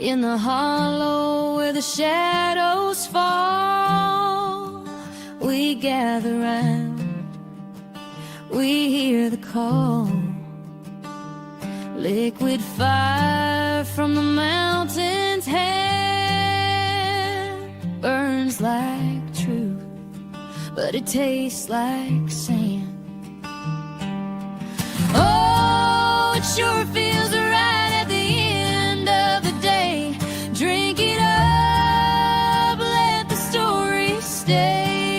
In the hollow where the shadows fall, we gather round, we hear the call. Liquid fire from the mountain's hand burns like truth, but it tastes like sand. Oh, it sure feels right at the end of the day. Drink it up, let the story stay.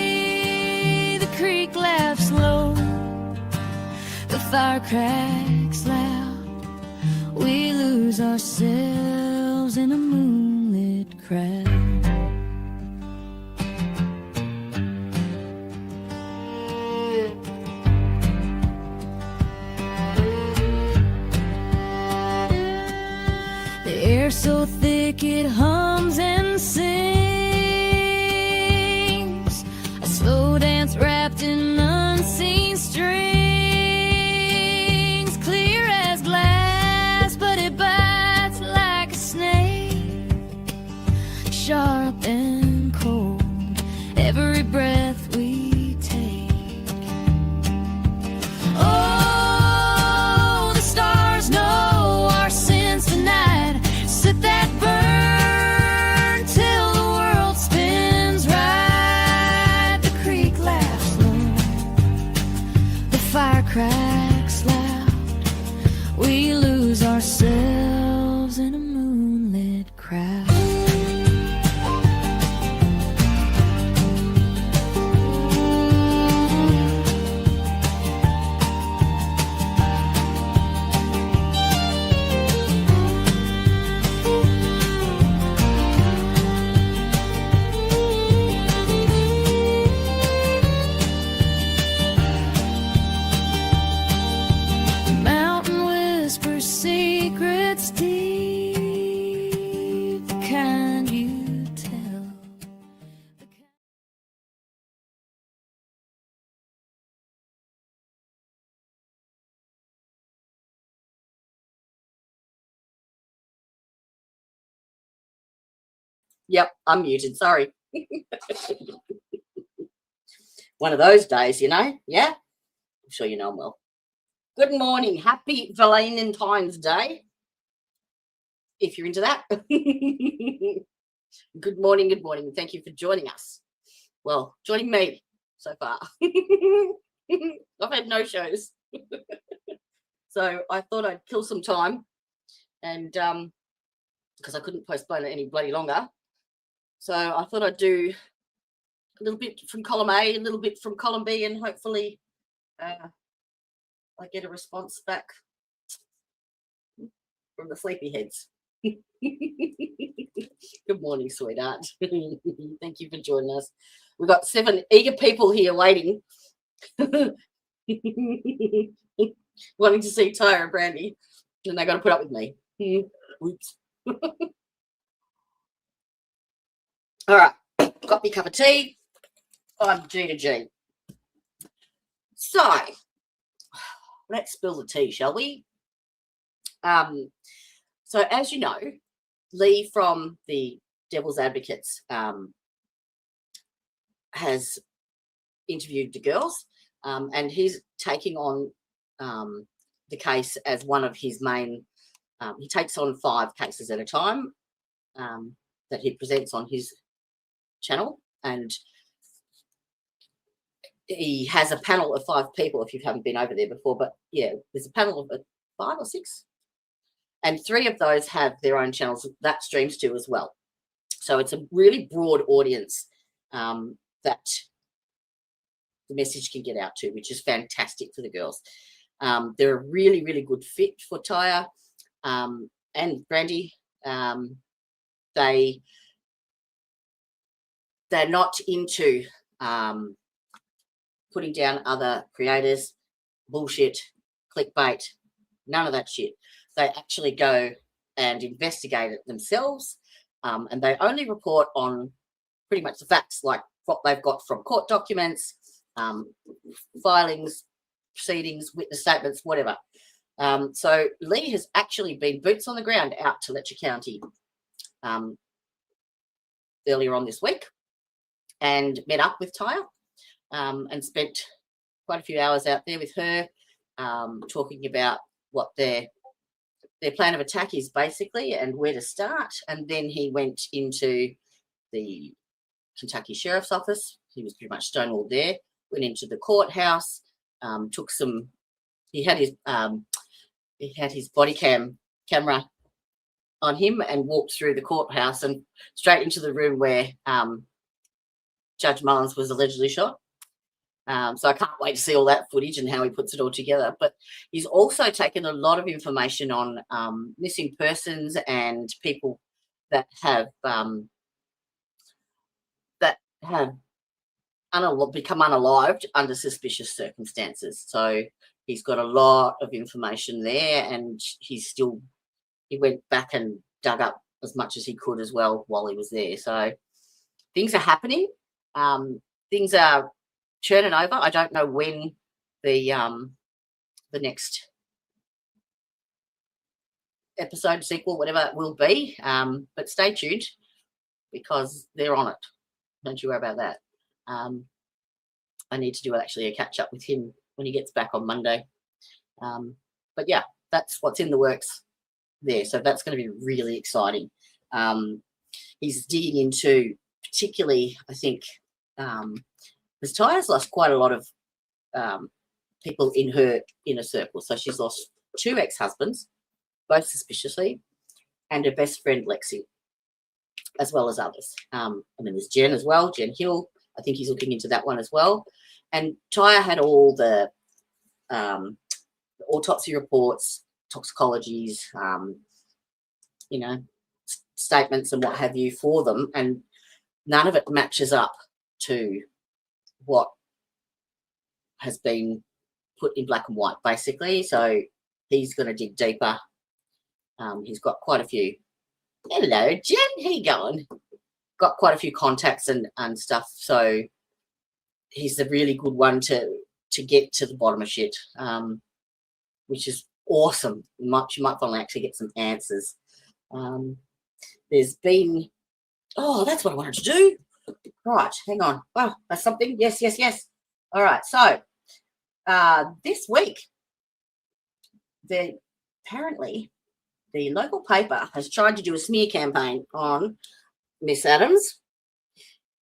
The creek laughs low, the fire cracks loud. We lose ourselves in a moonlit crowd. So thick it hums and sings, a slow dance wrapped in unseen strings, clear as glass, but it bites like a snake, sharp and cold, every breath we take. Oh, the stars know our sins tonight. Let that burn till the world spins right. The creek laughs low, the fire cracks loud. We lose ourselves in a moonlit crowd. Secrets deep, the kind you tell. Yep, I'm muted, sorry. One of those days, you know, yeah? I'm sure you know them well. Good morning. Happy Valentine's Day, if you're into that. Good morning, good morning. Thank you for joining us. Well, joining me so far. I've had no shows. So I thought I'd kill some time, and because I couldn't postpone it any bloody longer. So I thought I'd do a little bit from column A, a little bit from column B, and hopefully I get a response back from the sleepyheads. Good morning, sweetheart. Thank you for joining us. We've got 7 eager people here waiting, wanting to see Tya and Brandy, and they got to put up with me. Oops. All right, got me a cup of tea. I'm G to G. So let's spill the tea, shall we? So as you know, Lee from the Devil's Advocates has interviewed the girls, and he's taking on the case as one of his main. He takes on 5 cases at a time that he presents on his channel, and he has a panel of 5 people, if you haven't been over there before. But yeah, there's a panel of 5 or 6, and 3 of those have their own channels that streams to as well. So it's a really broad audience that the message can get out to, which is fantastic for the girls. They're a really, really good fit for Tya and Brandy. They're not into putting down other creators, bullshit, clickbait, none of that shit. They actually go and investigate it themselves, and they only report on pretty much the facts, like what they've got from court documents, filings, proceedings, witness statements, whatever. So Lee has actually been boots on the ground out to Letcher County earlier on this week and met up with Tya and spent quite a few hours out there with her, talking about what their plan of attack is basically and where to start. And then he went into the Kentucky Sheriff's Office. He was pretty much stonewalled there. Went into the courthouse, took some. He had his body camera on him and walked through the courthouse and straight into the room where Judge Mullins was allegedly shot. So I can't wait to see all that footage and how he puts it all together. But he's also taken a lot of information on missing persons and people that have become unalived under suspicious circumstances. So he's got a lot of information there, and he went back and dug up as much as he could as well while he was there. So things are happening. Things are churning over. I don't know when the next episode, sequel, whatever it will be, but stay tuned because they're on it. Don't you worry about that. I need to do actually a catch up with him when he gets back on Monday. But yeah, that's what's in the works there. So that's going to be really exciting. He's digging into particularly, I think, because Tya's lost quite a lot of people in her inner circle. So she's lost 2 ex-husbands, both suspiciously, and her best friend Lexi, as well as others. I mean, there's Jen as well, Jen Hill. I think he's looking into that one as well. And Tya had all the autopsy reports, toxicologies, statements and what have you for them, and none of it matches up to what has been put in black and white, basically. So he's going to dig deeper. He's got quite a few. Hello, Jen. How you going? Got quite a few contacts and stuff. So he's a really good one to get to the bottom of shit, which is awesome. You might finally actually get some answers. There's been, that's what I wanted to do. Right, hang on. Wow, that's something. Yes. All right, so this week, apparently the local paper has tried to do a smear campaign on Miss Adams.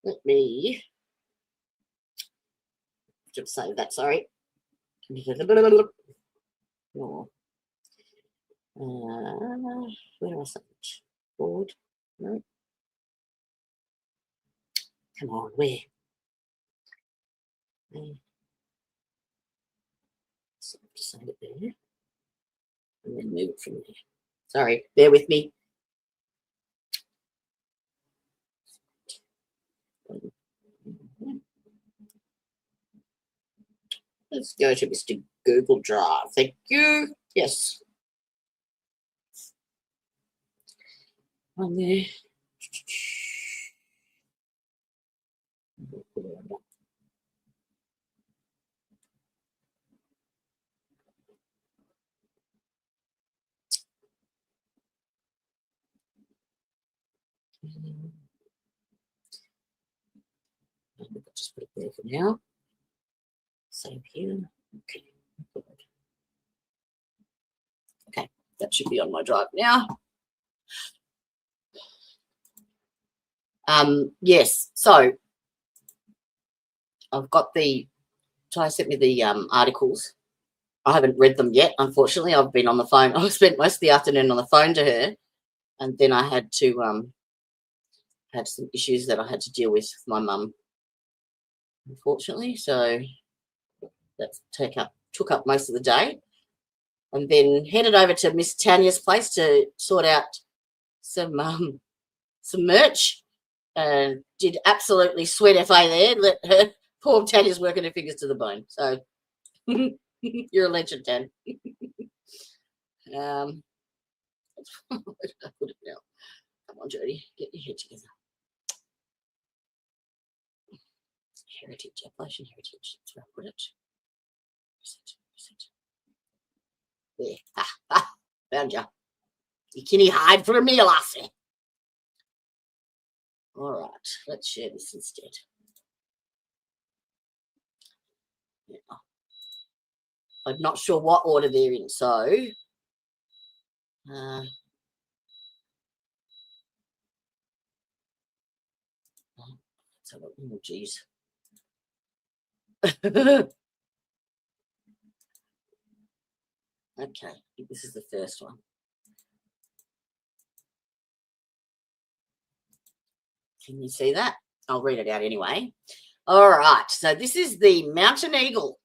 Let me just save that, sorry. Oh. Where was it? Board? No. Come on, where? So just save it there. And then move it from there. Sorry, bear with me. Let's go to Mr. Google Drive. Thank you. Yes. On there. Just put it there for now. Save here. Okay, that should be on my drive now. Yes, so I've got Ty sent me the articles. I haven't read them yet, unfortunately. I've been on the phone. I spent most of the afternoon on the phone to her, and then I had to had some issues that I had to deal with my mum, unfortunately. So that took up most of the day, and then headed over to Miss Tanya's place to sort out some merch. Did absolutely sweat FA there. Let her poor Tanya's working her fingers to the bone. So you're a legend, Tan. Where did I put it now? Come on, Jodie, get your head together. Heritage, Appalachian Heritage. That's where I put it. There. Found you. You can't hide from me, lassie. All right, let's share this instead. Yeah. I'm not sure what order they're in, so let's have a look. Oh, geez. Okay, I think this is the first one. Can you see that? I'll read it out anyway. All right, so this is the Mountain Eagle.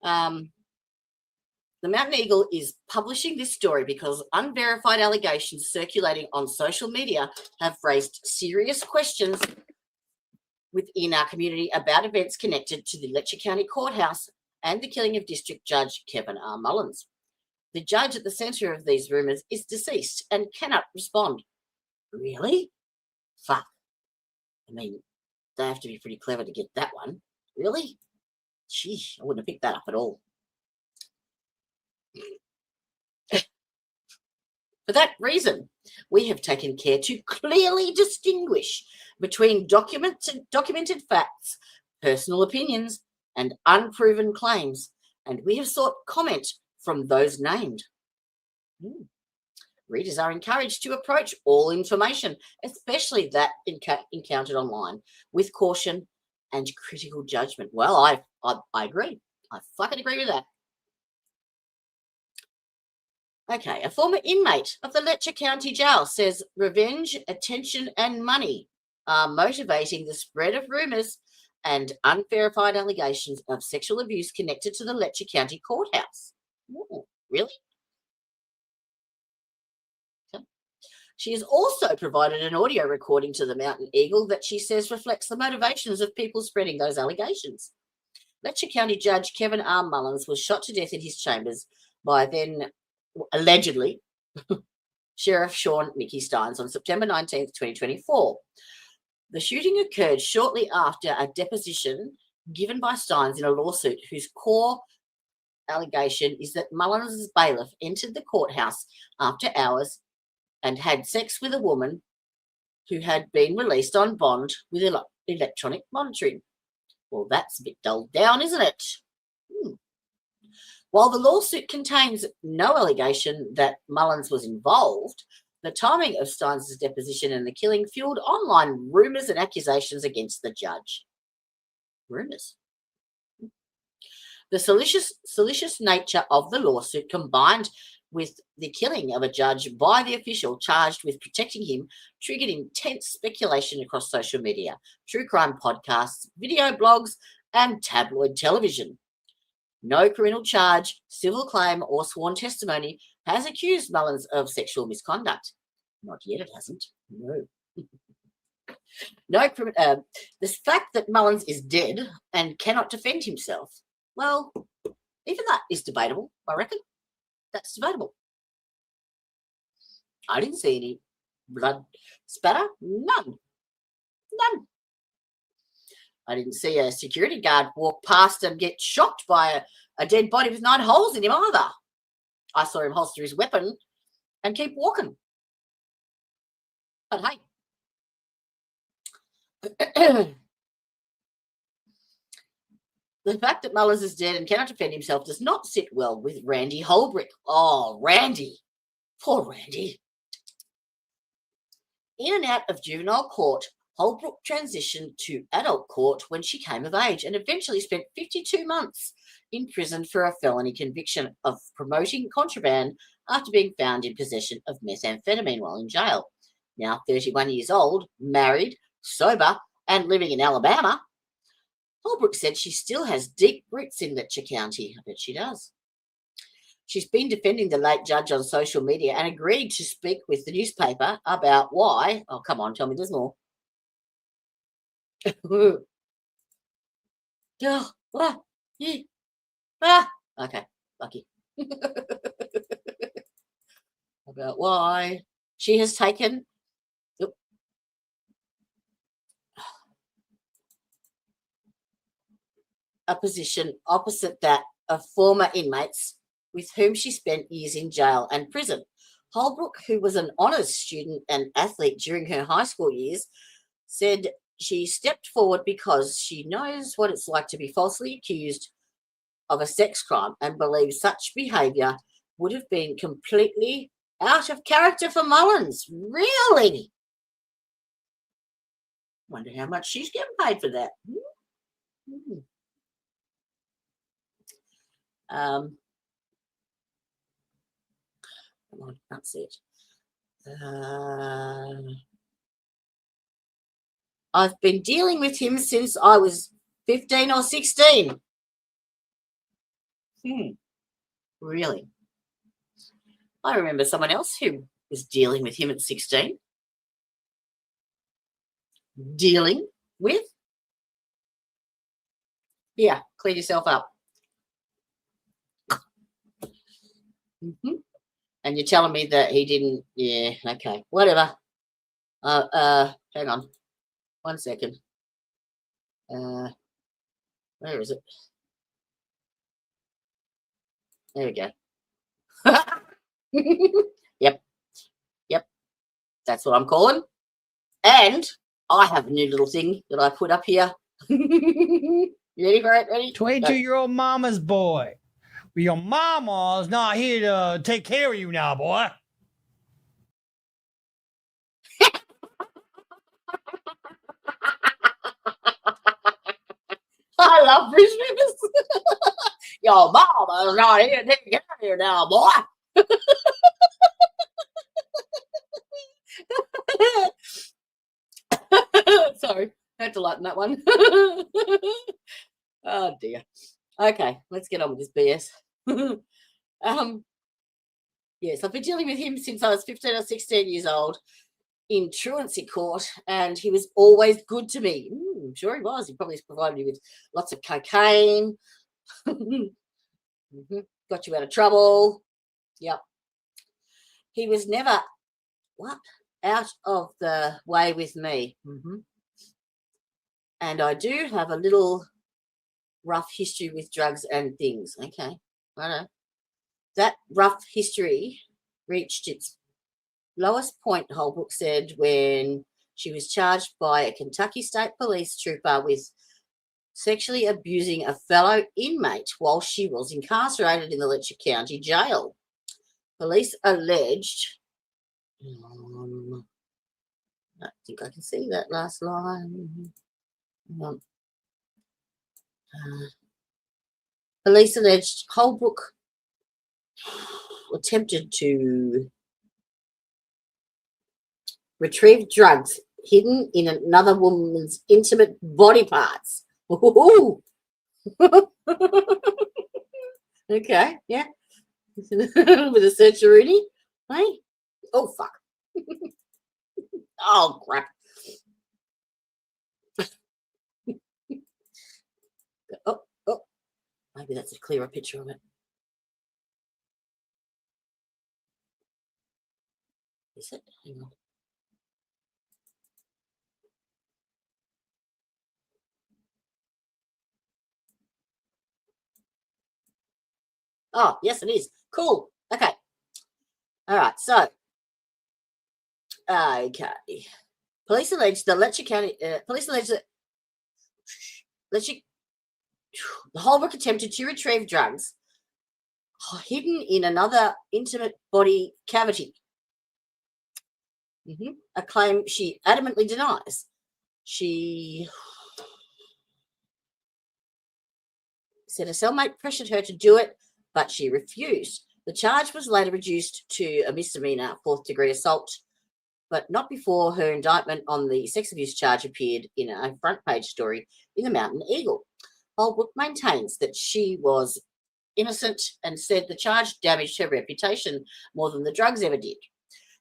The Mountain Eagle is publishing this story because unverified allegations circulating on social media have raised serious questions within our community about events connected to the Letcher County Courthouse and the killing of District Judge Kevin R. Mullins. The judge at the centre of these rumours is deceased and cannot respond. Really? Fuck. I mean, they have to be pretty clever to get that one. Really? Gee, I wouldn't have picked that up at all. For that reason, we have taken care to clearly distinguish between documented facts, personal opinions, and unproven claims, and we have sought comment from those named. Readers are encouraged to approach all information, especially that encountered online, with caution and critical judgment. Well, I agree. I fucking agree with that. Okay, a former inmate of the Letcher County Jail says revenge, attention, and money are motivating the spread of rumours and unverified allegations of sexual abuse connected to the Letcher County Courthouse. Ooh, really? Okay. She has also provided an audio recording to the Mountain Eagle that she says reflects the motivations of people spreading those allegations. Letcher County Judge Kevin R. Mullins was shot to death in his chambers by then allegedly Sheriff Sean Mickey Steins on September 19th, 2024. The shooting occurred shortly after a deposition given by Steins in a lawsuit whose core allegation is that Mullins' bailiff entered the courthouse after hours and had sex with a woman who had been released on bond with electronic monitoring. Well, that's a bit dulled down, isn't it? While the lawsuit contains no allegation that Mullins was involved, the timing of Steins' deposition and the killing fueled online rumours and accusations against the judge. Rumours. The salacious nature of the lawsuit, combined with the killing of a judge by the official charged with protecting him, triggered intense speculation across social media, true crime podcasts, video blogs, and tabloid television. No criminal charge, civil claim, or sworn testimony has accused Mullins of sexual misconduct. Not yet, it hasn't. No. The fact that Mullins is dead and cannot defend himself, well, even that is debatable, I reckon. That's debatable. I didn't see any blood spatter. None. I didn't see a security guard walk past and get shocked by a dead body with 9 holes in him either. I saw him holster his weapon and keep walking. But hey, the fact that Mullins is dead and cannot defend himself does not sit well with Randy Holbrook. Oh, Randy. Poor Randy. In and out of juvenile court, Holbrook transitioned to adult court when she came of age and eventually spent 52 months in prison for a felony conviction of promoting contraband after being found in possession of methamphetamine while in jail. Now 31 years old, married, sober, and living in Alabama, Holbrook said she still has deep roots in Letcher County. I bet she does. She's been defending the late judge on social media and agreed to speak with the newspaper about why. Oh, come on, tell me there's more. Okay, lucky. About why she has taken a position opposite that of former inmates with whom she spent years in jail and prison. Holbrook, who was an honours student and athlete during her high school years, said she stepped forward because she knows what it's like to be falsely accused of a sex crime and believes such behaviour would have been completely out of character for Mullins. Really? Wonder how much she's getting paid for that. Come on, that's it. I've been dealing with him since I was 15 or 16. Really? I remember someone else who was dealing with him at 16. Dealing with? Yeah, clean yourself up. And you're telling me that he didn't? Yeah, okay, whatever. Hang on 1 second. Where is it? There we go. Yep. That's what I'm calling. And I have a new little thing that I put up here. You ready for it? Ready? 22-year-old mama's boy. Well, your mama's not here to take care of you now, boy. I love Bruce Rivers. Your mama's not here to take care of you now, boy. Sorry, I had to lighten that one. Oh dear. Okay, let's get on with this BS. Yes, I've been dealing with him since I was 15 or 16 years old in truancy court, and he was always good to me. Sure he was. He probably provided me with lots of cocaine. Got you out of trouble. Yep. He was never out of the way with me. And I do have a little rough history with drugs and things. Okay, I know. That rough history reached its lowest point, Holbrook said, when she was charged by a Kentucky State Police trooper with sexually abusing a fellow inmate while she was incarcerated in the Letcher County Jail. Police alleged... I think I can see that last line. Police alleged Holbrook attempted to retrieve drugs hidden in another woman's intimate body parts. Okay, yeah. With a searcheroonie. Hey? Oh, fuck. Oh, crap. Oh, maybe that's a clearer picture of it. Is it? Hang on. Oh, yes, it is. Cool. Okay. All right. So, okay. Police allege the Letcher County. Police allege that the Holbrook attempted to retrieve drugs hidden in another intimate body cavity. A claim she adamantly denies. She said a cellmate pressured her to do it, but she refused. The charge was later reduced to a misdemeanor, 4th-degree assault, but not before her indictment on the sex abuse charge appeared in a front-page story in the Mountain Eagle. Holbrook maintains that she was innocent and said the charge damaged her reputation more than the drugs ever did.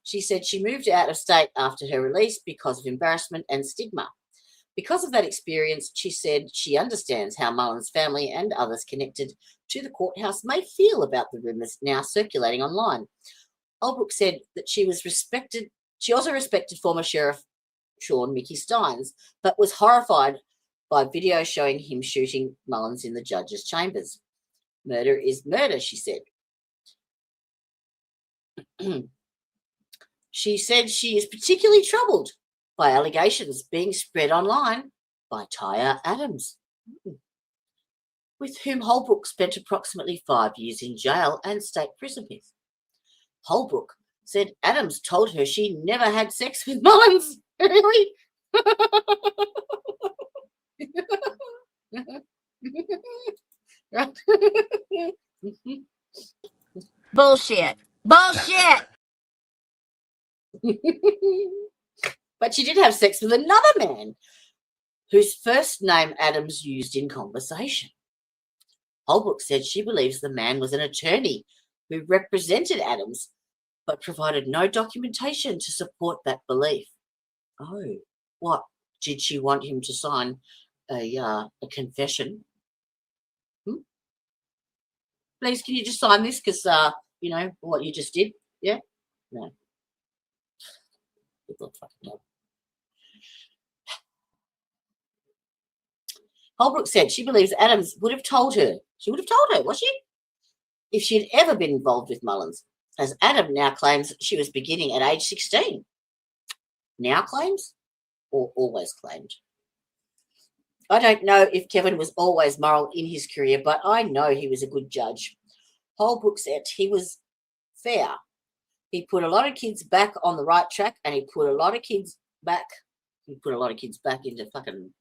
She said she moved out of state after her release because of embarrassment and stigma. Because of that experience, she said she understands how Mullins' family and others connected to the courthouse may feel about the rumours now circulating online. Holbrook said that she also respected former Sheriff Sean Mickey Steins, but was horrified by video showing him shooting Mullins in the judge's chambers. Murder is murder, she said. She said she is particularly troubled by allegations being spread online by Tya Adams, with whom Holbrook spent approximately 5 years in jail and state prison with. Holbrook said Adams told her she never had sex with Mullins. Really? Bullshit. Bullshit. But she did have sex with another man whose first name Adams used in conversation. Holbrook said she believes the man was an attorney who represented Adams but provided no documentation to support that belief. Oh, what? Did she want him to sign a confession? Please, can you just sign this? Because, you know, what you just did? Yeah? No. Holbrook said she believes Adams would have told her. She would have told her, was she? If she had ever been involved with Mullins, as Adam now claims she was beginning at age 16. Now claims or always claimed? I don't know if Kevin was always moral in his career, but I know he was a good judge. Holbrook said he was fair. He put a lot of kids back on the right track, and he put a lot of kids back. He put a lot of kids back into fucking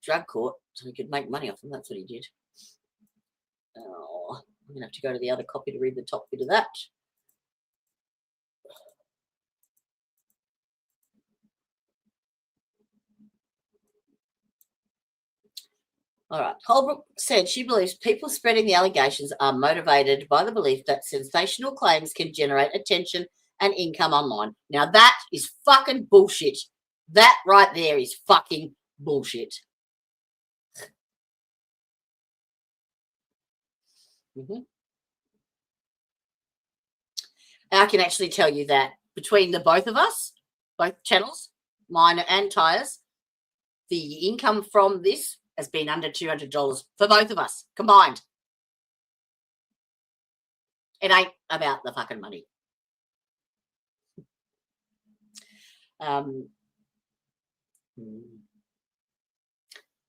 drug court so he could make money off them. That's what he did. Oh, I'm gonna have to go to the other copy to read the top bit of that. All right. Holbrook said she believes people spreading the allegations are motivated by the belief that sensational claims can generate attention and income online. Now, that is fucking bullshit. That right there is fucking bullshit. I can actually tell you that between the both of us, both channels, mine and Tyre's, the income from this has been under $200 for both of us combined. It ain't about the fucking money.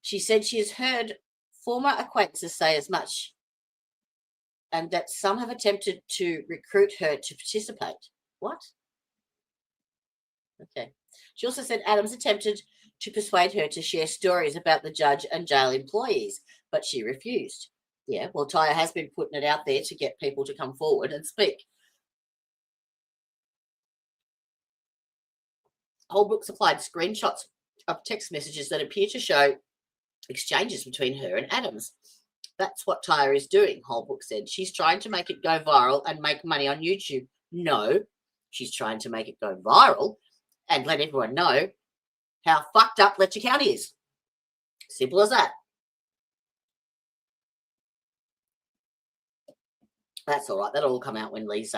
She said she has heard former acquaintances say as much, and that some have attempted to recruit her to participate. What? Okay. She also said Adams attempted to persuade her to share stories about the judge and jail employees, but she refused. Yeah, well, Tya has been putting it out there to get people to come forward and speak. Holbrook supplied screenshots of text messages that appear to show exchanges between her and Adams. That's what Tya is doing, Holbrook said. She's trying to make it go viral and make money on YouTube. No, she's trying to make it go viral and let everyone know how fucked up Letcher County is. Simple as that. That's all right. That'll all come out when Lee's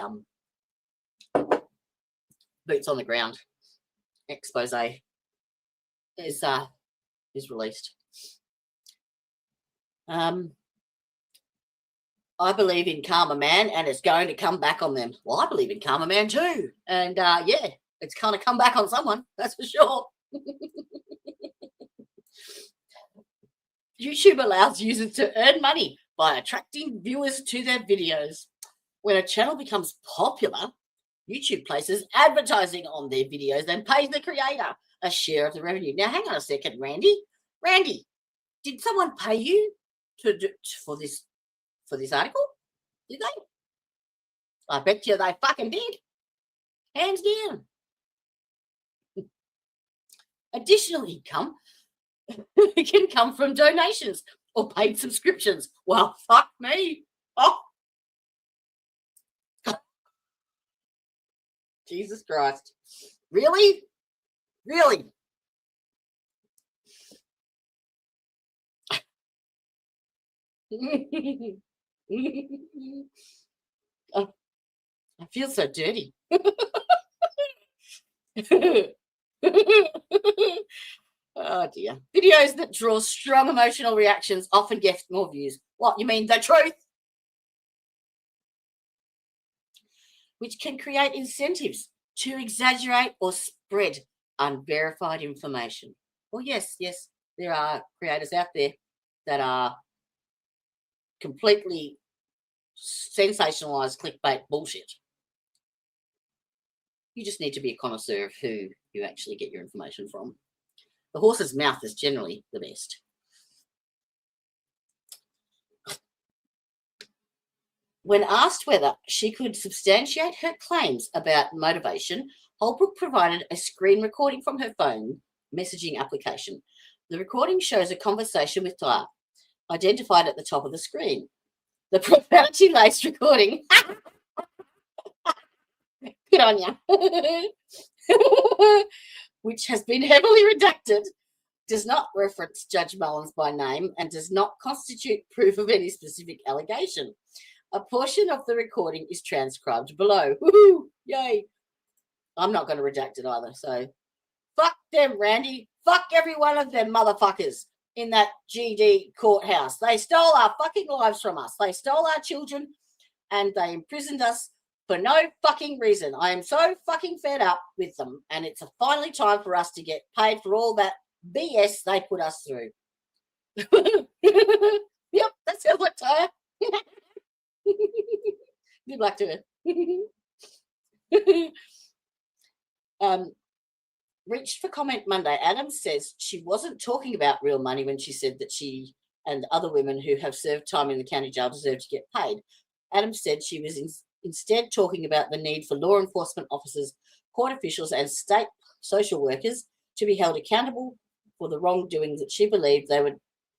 boots on the ground expose is released. I believe in Karma Man, and it's going to come back on them. Well, I believe in Karma Man too, and yeah, it's kind of come back on someone. That's for sure. YouTube allows users to earn money by attracting viewers to their videos. When a channel becomes popular, YouTube places advertising on their videos and pays the creator a share of the revenue. Now, hang on a second, Randy. Randy, did someone pay you for this article? Did they? I bet you they fucking did. Hands down. Additional income can come from donations or paid subscriptions. Well, fuck me. Oh. Jesus Christ. Really? Really? Oh, I feel so dirty. Oh dear. Videos that draw strong emotional reactions often get more views. What, you mean the truth? Which can create incentives to exaggerate or spread unverified information. Well, yes, there are creators out there that are completely sensationalized clickbait bullshit. You just need to be a connoisseur of who you actually get your information from. The horse's mouth is generally the best. When asked whether she could substantiate her claims about motivation, Holbrook provided a screen recording from her phone messaging application. The recording shows a conversation with Tya, identified at the top of the screen. The profanity-laced recording, good on ya, which has been heavily redacted, does not reference Judge Mullins by name and does not constitute proof of any specific allegation. A portion of the recording is transcribed below. Woohoo! Yay! I'm not going to redact it either, so fuck them, Randy. Fuck every one of them motherfuckers in that GD courthouse. They stole our fucking lives from us. They stole our children and they imprisoned us for no fucking reason. I am so fucking fed up with them, and it's finally time for us to get paid for all that BS they put us through. Yep, that sounds like Tya. Good luck to her. Reached for comment Monday. Adams says she wasn't talking about real money when she said that she and other women who have served time in the county jail deserve to get paid. Adams said she was instead talking about the need for law enforcement officers, court officials, and state social workers to be held accountable for the wrongdoings that she believed they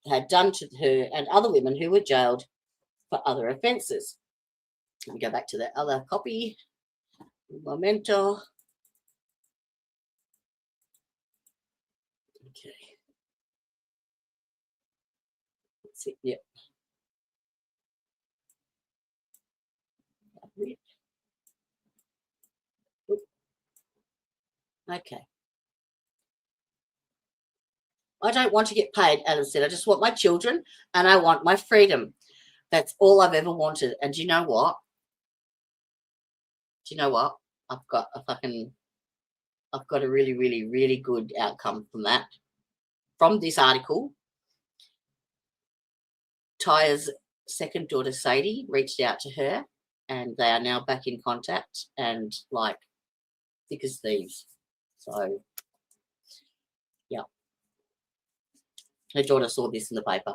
had done to her and other women who were jailed for other offences. Let me go back to that other copy. Memento. Okay. That's it. Yep. Okay. I don't want to get paid, Adam said. I just want my children and I want my freedom. That's all I've ever wanted. And do you know what? I've got a really, really, really good outcome from that. From this article, Tya's second daughter, Sadie, reached out to her and they are now back in contact and like thick as thieves. So, yeah. Her daughter saw this in the paper.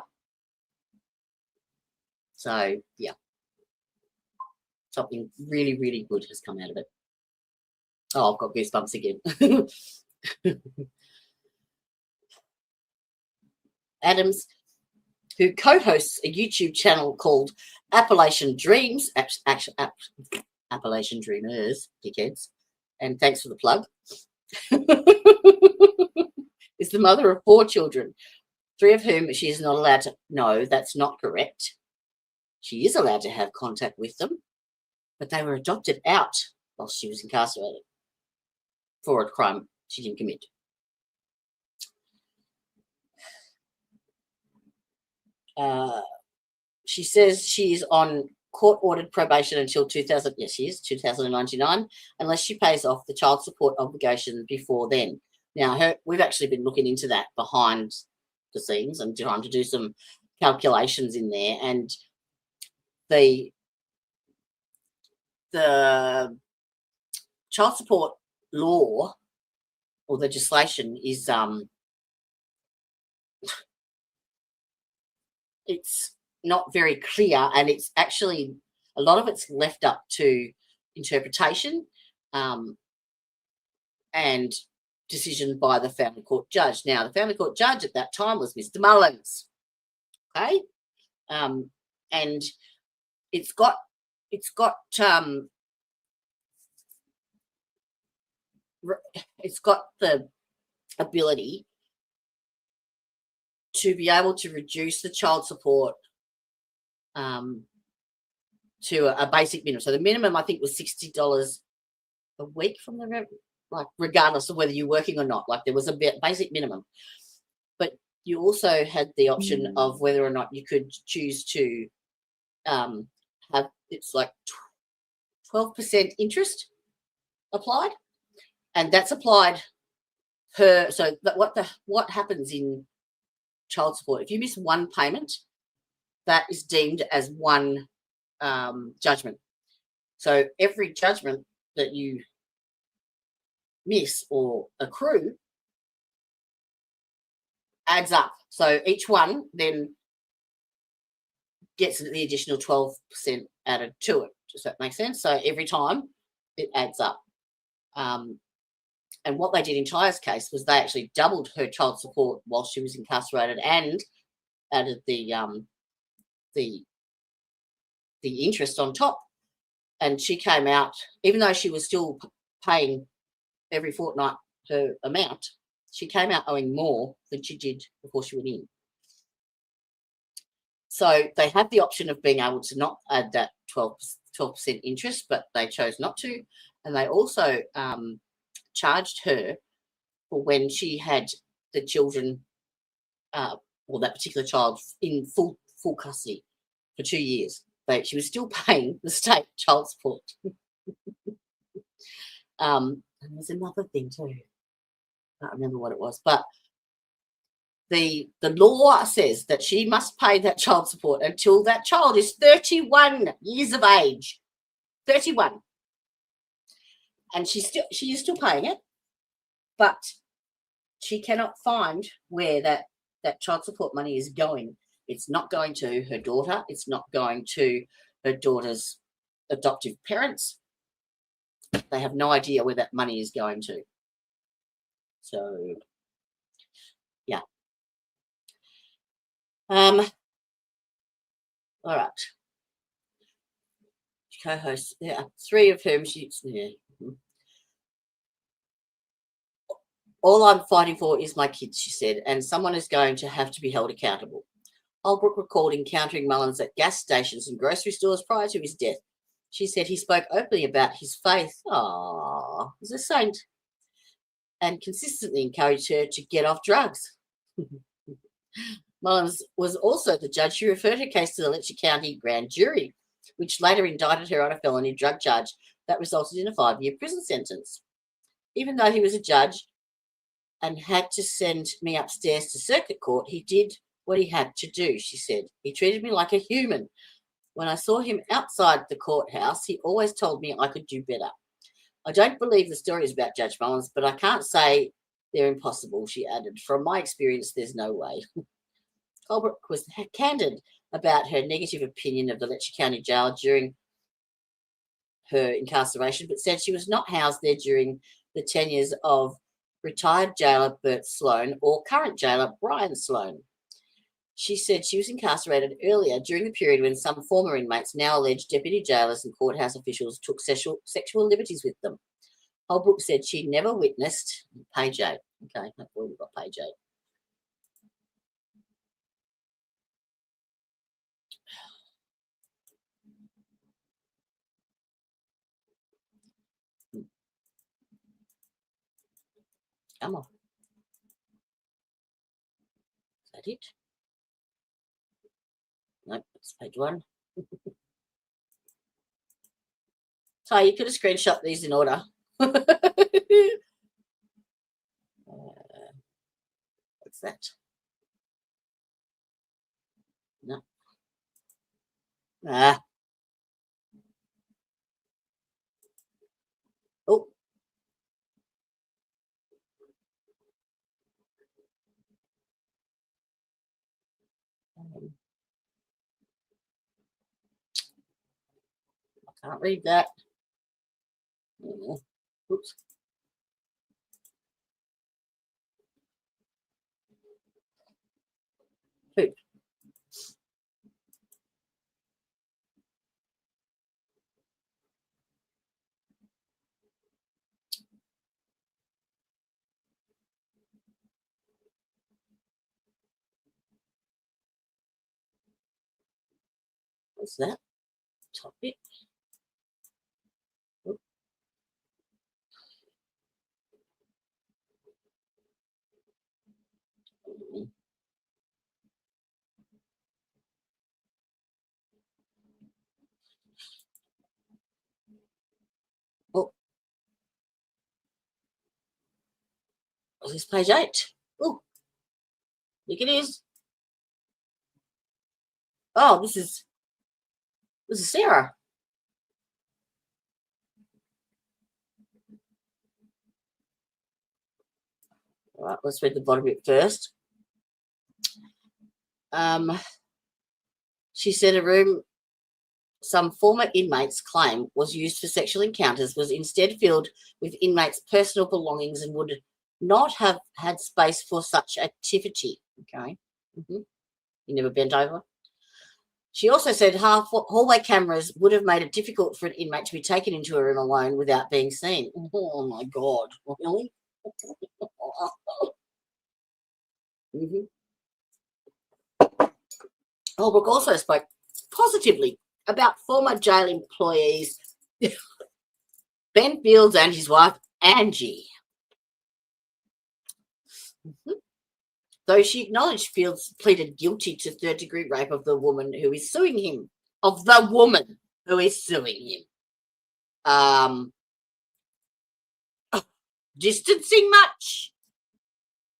So, yeah. Something really, really good has come out of it. Oh, I've got goosebumps again. Adams, who co-hosts a YouTube channel called Appalachian Dreams, Appalachian Dreamers, dickheads, and thanks for the plug, is the mother of 4 children, 3 of whom she is not allowed to know. That's not correct. She is allowed to have contact with them, but they were adopted out while she was incarcerated for a crime she didn't commit. She says she is on court-ordered probation until 2099, unless she pays off the child support obligation before then. Now, we've actually been looking into that behind the scenes and trying to do some calculations in there, and the child support law or legislation is it's not very clear, and it's actually a lot of it's left up to interpretation and decision by the family court judge. Now, the family court judge at that time was Mr. Mullins. Okay, and it's got the ability to be able to reduce the child support to a basic minimum. So the minimum, I think, was $60 a week from the like, regardless of whether you're working or not. Like, there was a basic minimum, but you also had the option of whether or not you could choose to have, it's like 12% interest applied. and that's applied per. So what happens in child support? If you miss one payment, that is deemed as one judgment. So every judgment that you miss or accrue adds up. So each one then gets the additional 12% added to it. Does that make sense? So every time it adds up. And what they did in Tya's case was they actually doubled her child support while she was incarcerated and added the interest on top. And she came out, even though she was still paying every fortnight her amount, she came out owing more than she did before she went in. So they had the option of being able to not add that 12% interest, but they chose not to. And they also charged her for when she had the children, or that particular child, in full custody for 2 years. She was still paying the state child support. And there's another thing too. I can't remember what it was, but the law says that she must pay that child support until that child is 31 years of age. 31. And she is still paying it, but she cannot find where that child support money is going. It's not going to her daughter. It's not going to her daughter's adoptive parents. They have no idea where that money is going to. So, yeah. All right. Co-hosts, there are 3 of whom she's. Yeah. All I'm fighting for is my kids, she said, and someone is going to have to be held accountable. Holbrook recalled encountering Mullins at gas stations and grocery stores prior to his death. She said he spoke openly about his faith. Ah, he's a saint. And consistently encouraged her to get off drugs. Mullins was also the judge who referred her case to the Letcher County grand jury, which later indicted her on a felony drug charge that resulted in a 5-year prison sentence. Even though he was a judge and had to send me upstairs to circuit court, he did what he had to do, she said. He treated me like a human. When I saw him outside the courthouse, he always told me I could do better. I don't believe the stories about Judge Mullins, but I can't say they're impossible, she added. From my experience, there's no way. Holbrook was candid about her negative opinion of the Letcher County Jail during her incarceration, but said she was not housed there during the tenures of retired jailer Bert Sloan or current jailer Brian Sloan. She said she was incarcerated earlier during the period when some former inmates, now alleged deputy jailers and courthouse officials, took sexual liberties with them. Holbrook said she never witnessed page 8. Okay, I've already got page 8. Come on. Is that it? Nope, it's page 1. So you could have screenshot these in order. What's that? No. Ah. Oh. I can't read that. Oops. Poop. What's that? Topic. Oop. Oh. Is this page 8? Oh, look it is. Oh, this is Sarah. All right, let's read the bottom bit first. She said a room some former inmates claim was used for sexual encounters was instead filled with inmates' personal belongings and would not have had space for such activity. Okay. You never bent over. She also said hallway cameras would have made it difficult for an inmate to be taken into a room alone without being seen. Oh my God. Really? Holbrook also spoke positively about former jail employees Ben Fields and his wife Angie. Though she acknowledged Fields pleaded guilty to third-degree rape of the woman who is suing him. Distancing much.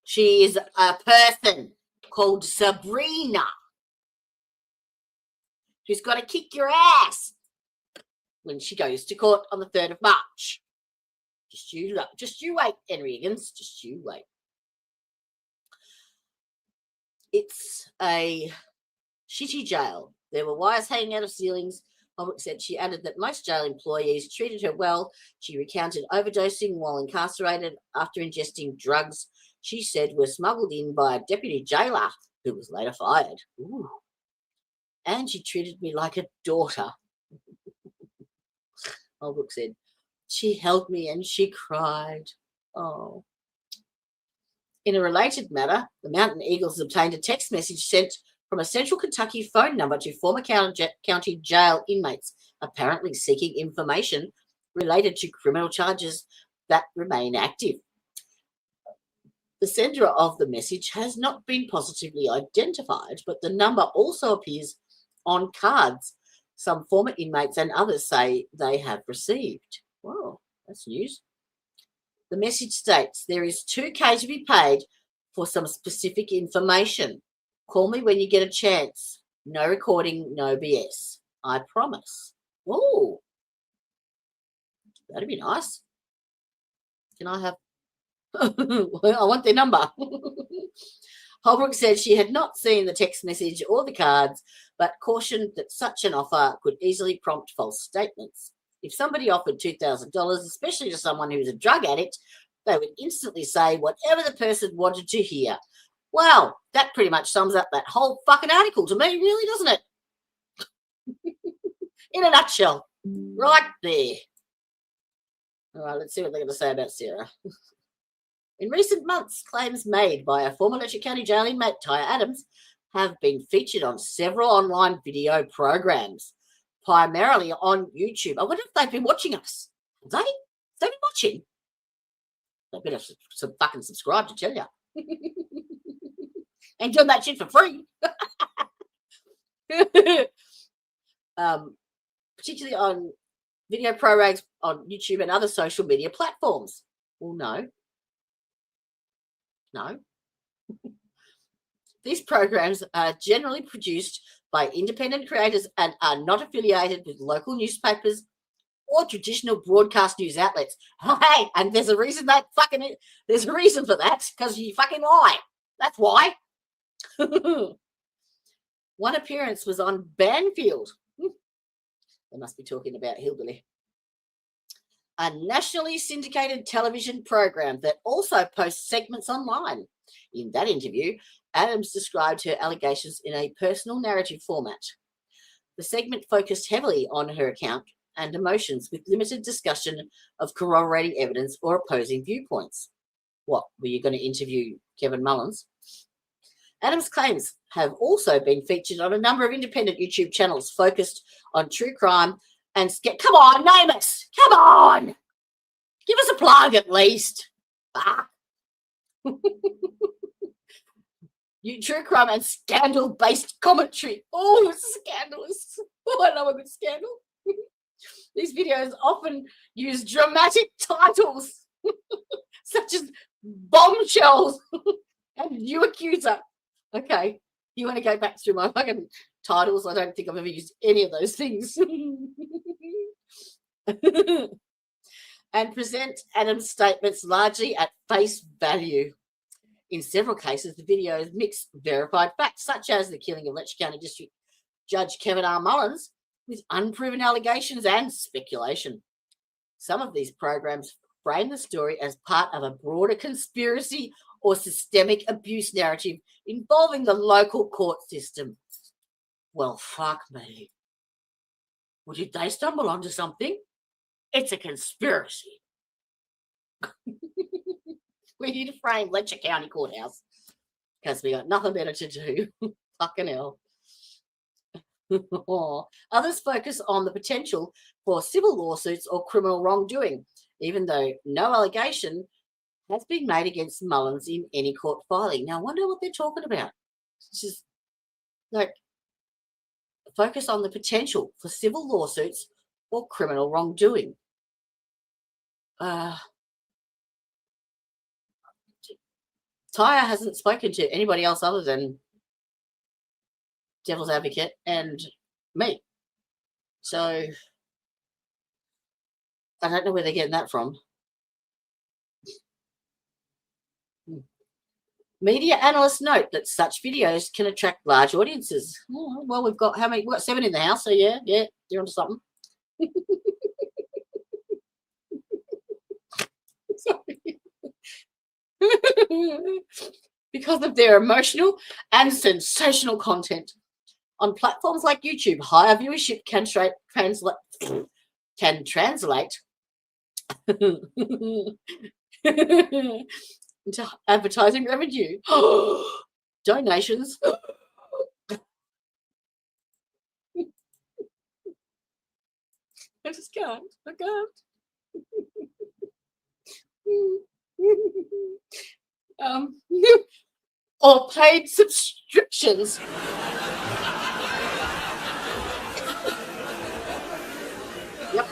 She is a person called Sabrina who's got to kick your ass when she goes to court on the 3rd of March. Just you wait, Henry Higgins. Just you wait. It's a shitty jail. There were wires hanging out of ceilings. Holbrook said she added that most jail employees treated her well. She recounted overdosing while incarcerated after ingesting drugs she said were smuggled in by a deputy jailer who was later fired. Ooh. And she treated me like a daughter. Holbrook said, she held me and she cried. Oh. In a related matter, the Mountain Eagles obtained a text message sent from a Central Kentucky phone number to former county jail inmates, apparently seeking information related to criminal charges that remain active. The sender of the message has not been positively identified, but the number also appears on cards some former inmates and others say they have received. Whoa, that's news. The message states, there is $2,000 to be paid for some specific information. Call me when you get a chance. No recording, no BS. I promise. Whoa. That'd be nice. Can I have... I want their number. Holbrook said she had not seen the text message or the cards, but cautioned that such an offer could easily prompt false statements. If somebody offered $2,000, especially to someone who's a drug addict, they would instantly say whatever the person wanted to hear. Well, that pretty much sums up that whole fucking article to me, really, doesn't it? In a nutshell, right there. All right, let's see what they're going to say about Sarah. In recent months, claims made by a former Letcher County jail inmate, Tya Adams, have been featured on several online video programs, primarily on YouTube. I wonder if they've been watching us. Have they? They've been watching. They better fucking subscribe to tell you. Ain't doing that shit for free. Particularly on video programs on YouTube and other social media platforms. Well, no. No. These programs are generally produced by independent creators and are not affiliated with local newspapers or traditional broadcast news outlets. Hey, and there's a reason there's a reason for that, because you fucking lie. That's why. One appearance was on Banfield. They must be talking about Hillbilly. A nationally syndicated television program that also posts segments online. In that interview, Adams described her allegations in a personal narrative format. The segment focused heavily on her account and emotions with limited discussion of corroborating evidence or opposing viewpoints. What, were you going to interview Kevin Mullins? Adams' claims have also been featured on a number of independent YouTube channels focused on true crime and come on, name us. Come on. Give us a plug at least. True crime and scandal-based commentary. Oh, it's scandalous. Oh, I love a good scandal. These videos often use dramatic titles such as bombshells, and you accuser. Okay, you want to go back through my fucking titles? I don't think I've ever used any of those things. And present Adam's statements largely at face value. In several cases, the videos mix verified facts, such as the killing of Letcher County District Judge Kevin R. Mullins, with unproven allegations and speculation. Some of these programs frame the story as part of a broader conspiracy or systemic abuse narrative involving the local court system. Well, fuck me. Well, did they stumble onto something? It's a conspiracy. We're here to frame Letcher County Courthouse because we got nothing better to do. Fucking hell. Others focus on the potential for civil lawsuits or criminal wrongdoing, even though no allegation has been made against Mullins in any court filing. Now, I wonder what they're talking about. It's just like focus on the potential for civil lawsuits or criminal wrongdoing. Tya hasn't spoken to anybody else other than Devil's Advocate and me. So I don't know where they're getting that from. Media analysts note that such videos can attract large audiences. Oh, well, we've got how many? We've got 7 in the house, so yeah, you're onto something. Because of their emotional and sensational content. On platforms like YouTube, higher viewership can translate into advertising revenue. Donations. I just can't. I can't. Or paid subscriptions. Yep.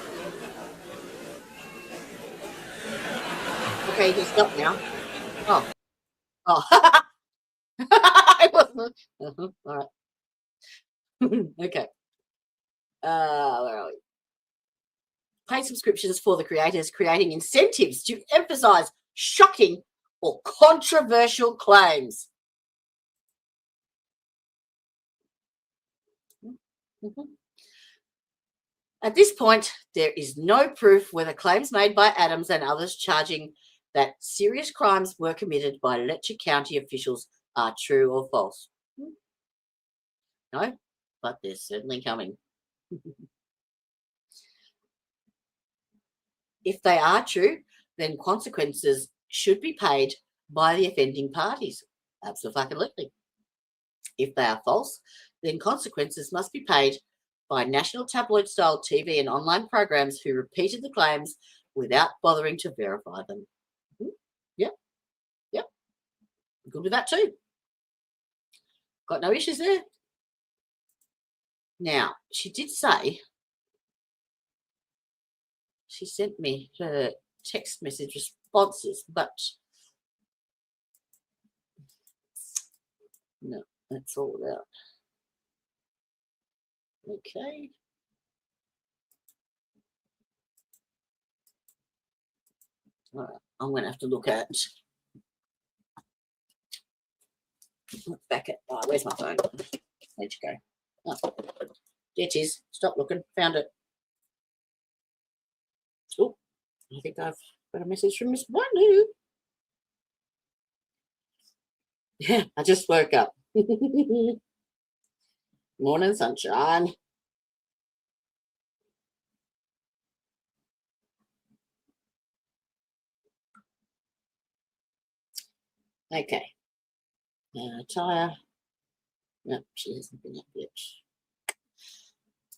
Okay, you can stop now. Oh. I wasn't. All right. Okay. Where are we? Paid subscriptions for the creators, creating incentives to emphasize shocking or controversial claims. At this point, there is no proof whether claims made by Adams and others charging that serious crimes were committed by Letcher County officials are true or false. No, but they're certainly coming. If they are true, then consequences should be paid by the offending parties. Absolutely. If they are false, then consequences must be paid by national tabloid-style TV and online programs who repeated the claims without bothering to verify them. Yep. Good with that too. Got no issues there. Now, she did say she sent me her text message responses, but no, that's all about. Okay. All right, I'm going to have to look at. Back at. Oh, where's my phone? Where'd you go? Oh, there it is. Stop looking. Found it. Oh, I think I've got a message from Miss Brandy. Yeah, I just woke up. Morning sunshine. Okay. Tya. No, she hasn't been up yet.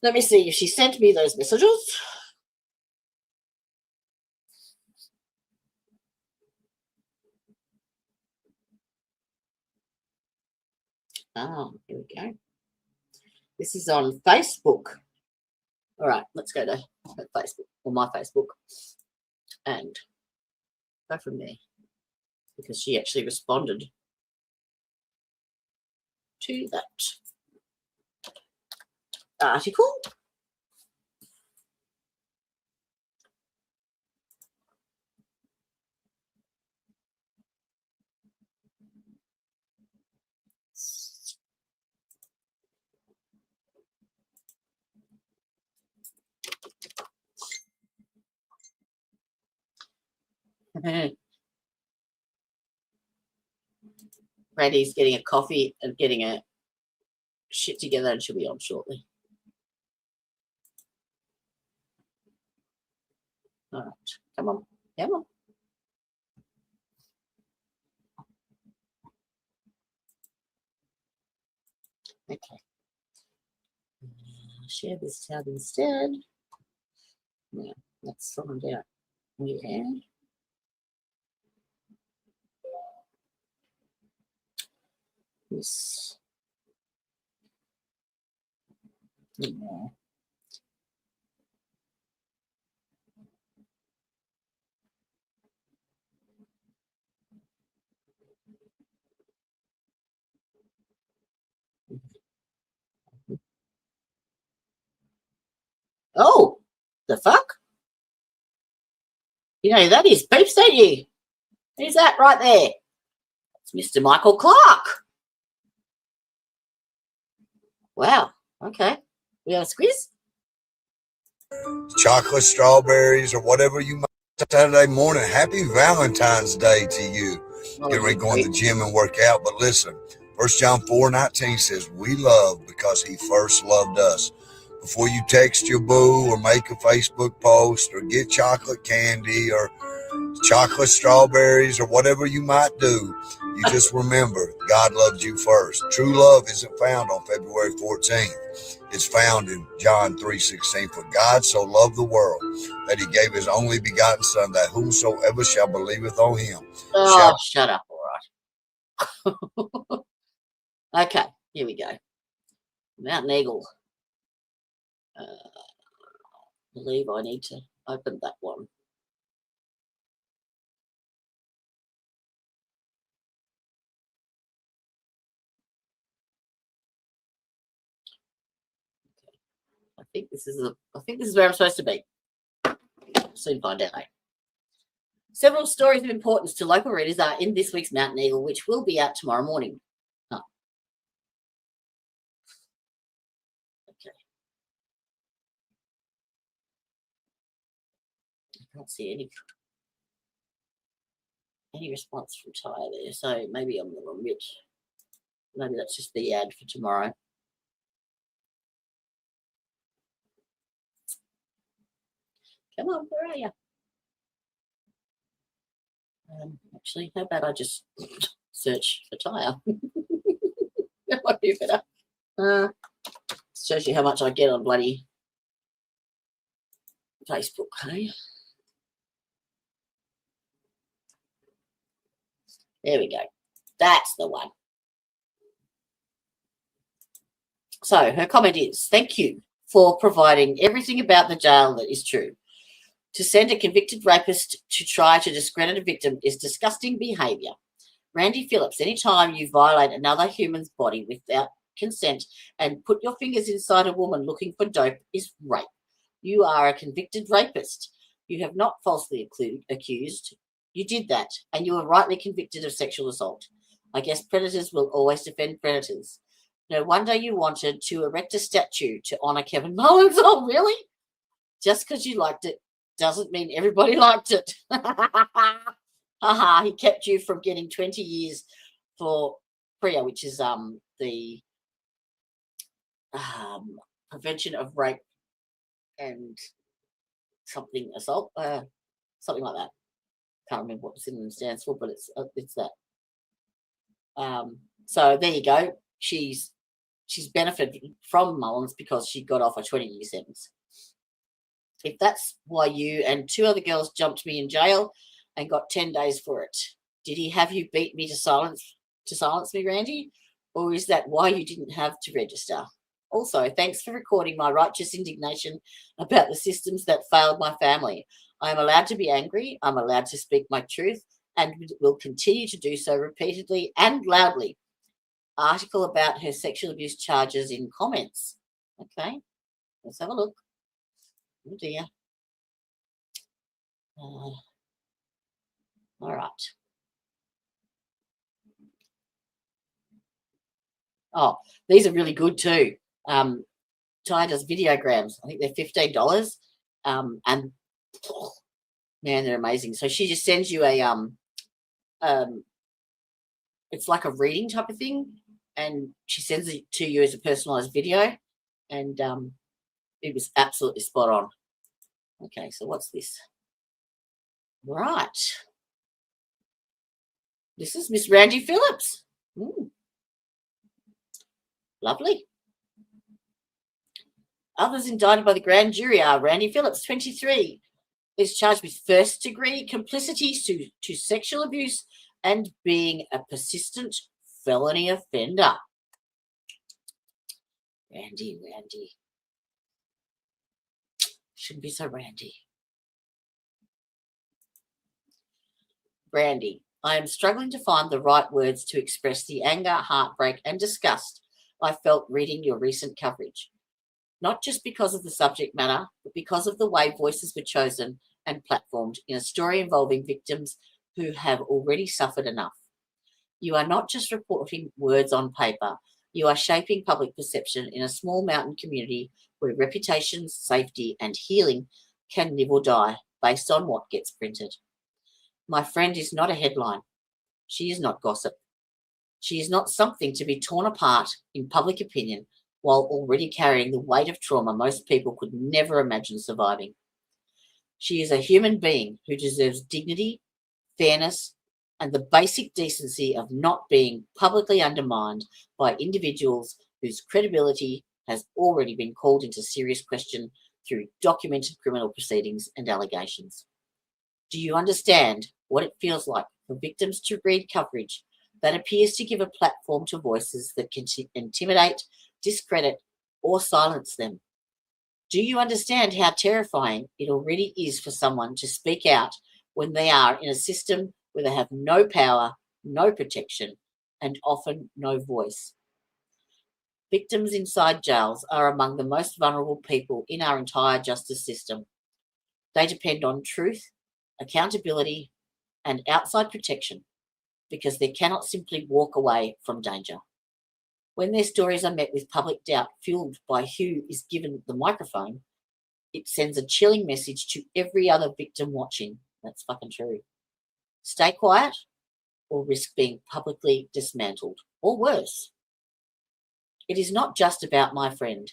Let me see if she sent me those messages. Oh, here we go. This is on Facebook. All right, let's go to Facebook, or my Facebook, and go from there. because she actually responded to that article. Brandy's getting a coffee and getting a shit together, and she'll be on shortly. All right, come on, come on. Okay. Share this tab instead. Yeah, let's find out. Yeah. This. Yeah. Oh, the fuck? You know, that is Peeps, don't you? Who's that right there? It's Mr. Michael Clark. Wow. Okay. We have a squiz? Chocolate strawberries or whatever you might. Saturday morning. Happy Valentine's Day to you. Get ready to go in the gym and work out. But listen, 1 John 4:19 says, we love because he first loved us. Before you text your boo or make a Facebook post or get chocolate candy or chocolate strawberries or whatever you might do, you just remember God loved you first. True love isn't found on February 14th. It's found in John 3:16. For God so loved the world that he gave his only begotten son, that whosoever shall believeth on him. Shut up, all right. Okay, here we go. Mountain Eagle. I believe I need to open that one. I think this is where I'm supposed to be. Soon find out. Several stories of importance to local readers are in this week's Mountain Eagle, which will be out tomorrow morning. Oh. Okay. I can't see any response from Tya there, so maybe I'm the wrong bit. Maybe that's just the ad for tomorrow. Come on, where are you? Actually, how about I just search for Tya? That might be better. Shows you how much I get on bloody Facebook, hey? There we go. That's the one. So her comment is, thank you for providing everything about the jail that is true. To send a convicted rapist to try to discredit a victim is disgusting behaviour. Randy Phillips, anytime you violate another human's body without consent and put your fingers inside a woman looking for dope is rape. You are a convicted rapist. You have not falsely accused. You did that, and you were rightly convicted of sexual assault. I guess predators will always defend predators. No wonder you wanted to erect a statue to honour Kevin Mullins. Oh, really? Just because you liked it doesn't mean everybody liked it. Haha, he kept you from getting 20 years for PREA, which is the prevention of rape and something assault, something like that. Can't remember what the synonym stands for, but it's that. So there you go. She's benefited from Mullins because she got off a 20-year sentence. If that's why you and 2 other girls jumped me in jail and got 10 days for it, did he have you beat me to silence me, Randy? Or is that why you didn't have to register? Also, thanks for recording my righteous indignation about the systems that failed my family. I am allowed to be angry. I'm allowed to speak my truth. and will continue to do so repeatedly and loudly. Article about her sexual abuse charges in comments. Okay, let's have a look. Oh dear. All right. Oh, these are really good too. Tya does videograms. I think they're $15. And oh, man, they're amazing. So she just sends you a it's like a reading type of thing, and she sends it to you as a personalized video, and it was absolutely spot on. Okay, so what's this? Right. This is Miss Randy Phillips. Lovely. Others indicted by the grand jury are Randy Phillips, 23, is charged with first-degree complicity to sexual abuse and being a persistent felony offender. Randy. Shouldn't be so Randy. Brandy, I am struggling to find the right words to express the anger, heartbreak, and disgust I felt reading your recent coverage. Not just because of the subject matter, but because of the way voices were chosen and platformed in a story involving victims who have already suffered enough. You are not just reporting words on paper, you are shaping public perception in a small mountain community where reputations, safety, and healing can live or die based on what gets printed. My friend is not a headline. She is not gossip. She is not something to be torn apart in public opinion while already carrying the weight of trauma most people could never imagine surviving. She is a human being who deserves dignity, fairness, and the basic decency of not being publicly undermined by individuals whose credibility has already been called into serious question through documented criminal proceedings and allegations. Do you understand what it feels like for victims to read coverage that appears to give a platform to voices that can intimidate, discredit, or silence them? Do you understand how terrifying it already is for someone to speak out when they are in a system where they have no power, no protection, and often no voice? Victims inside jails are among the most vulnerable people in our entire justice system. They depend on truth, accountability, and outside protection because they cannot simply walk away from danger. When their stories are met with public doubt fueled by who is given the microphone, it sends a chilling message to every other victim watching. That's fucking true. Stay quiet or risk being publicly dismantled, or worse. It is not just about my friend.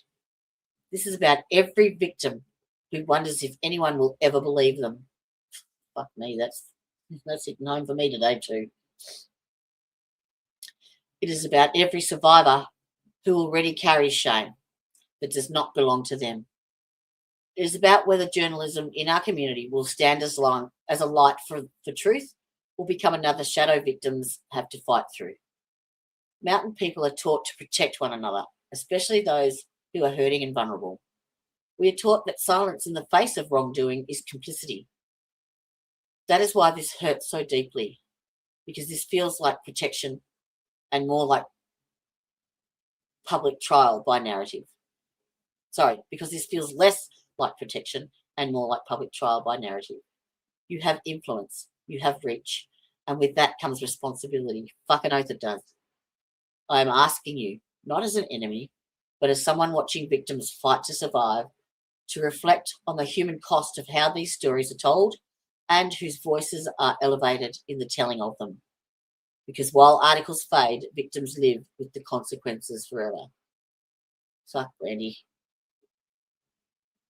This is about every victim who wonders if anyone will ever believe them. Fuck me, that's it known for me today too. It is about every survivor who already carries shame that does not belong to them. It is about whether journalism in our community will stand as long as a light for truth or become another shadow victims have to fight through. Mountain people are taught to protect one another, especially those who are hurting and vulnerable. We are taught that silence in the face of wrongdoing is complicity. That is why this hurts so deeply, because this feels like protection and more like public trial by narrative. Sorry, because this feels less like protection and more like public trial by narrative. You have influence, you have reach, and with that comes responsibility. Fucking oath it does. I am asking you, not as an enemy, but as someone watching victims fight to survive, to reflect on the human cost of how these stories are told and whose voices are elevated in the telling of them. Because while articles fade, victims live with the consequences forever. Suck, Brandy.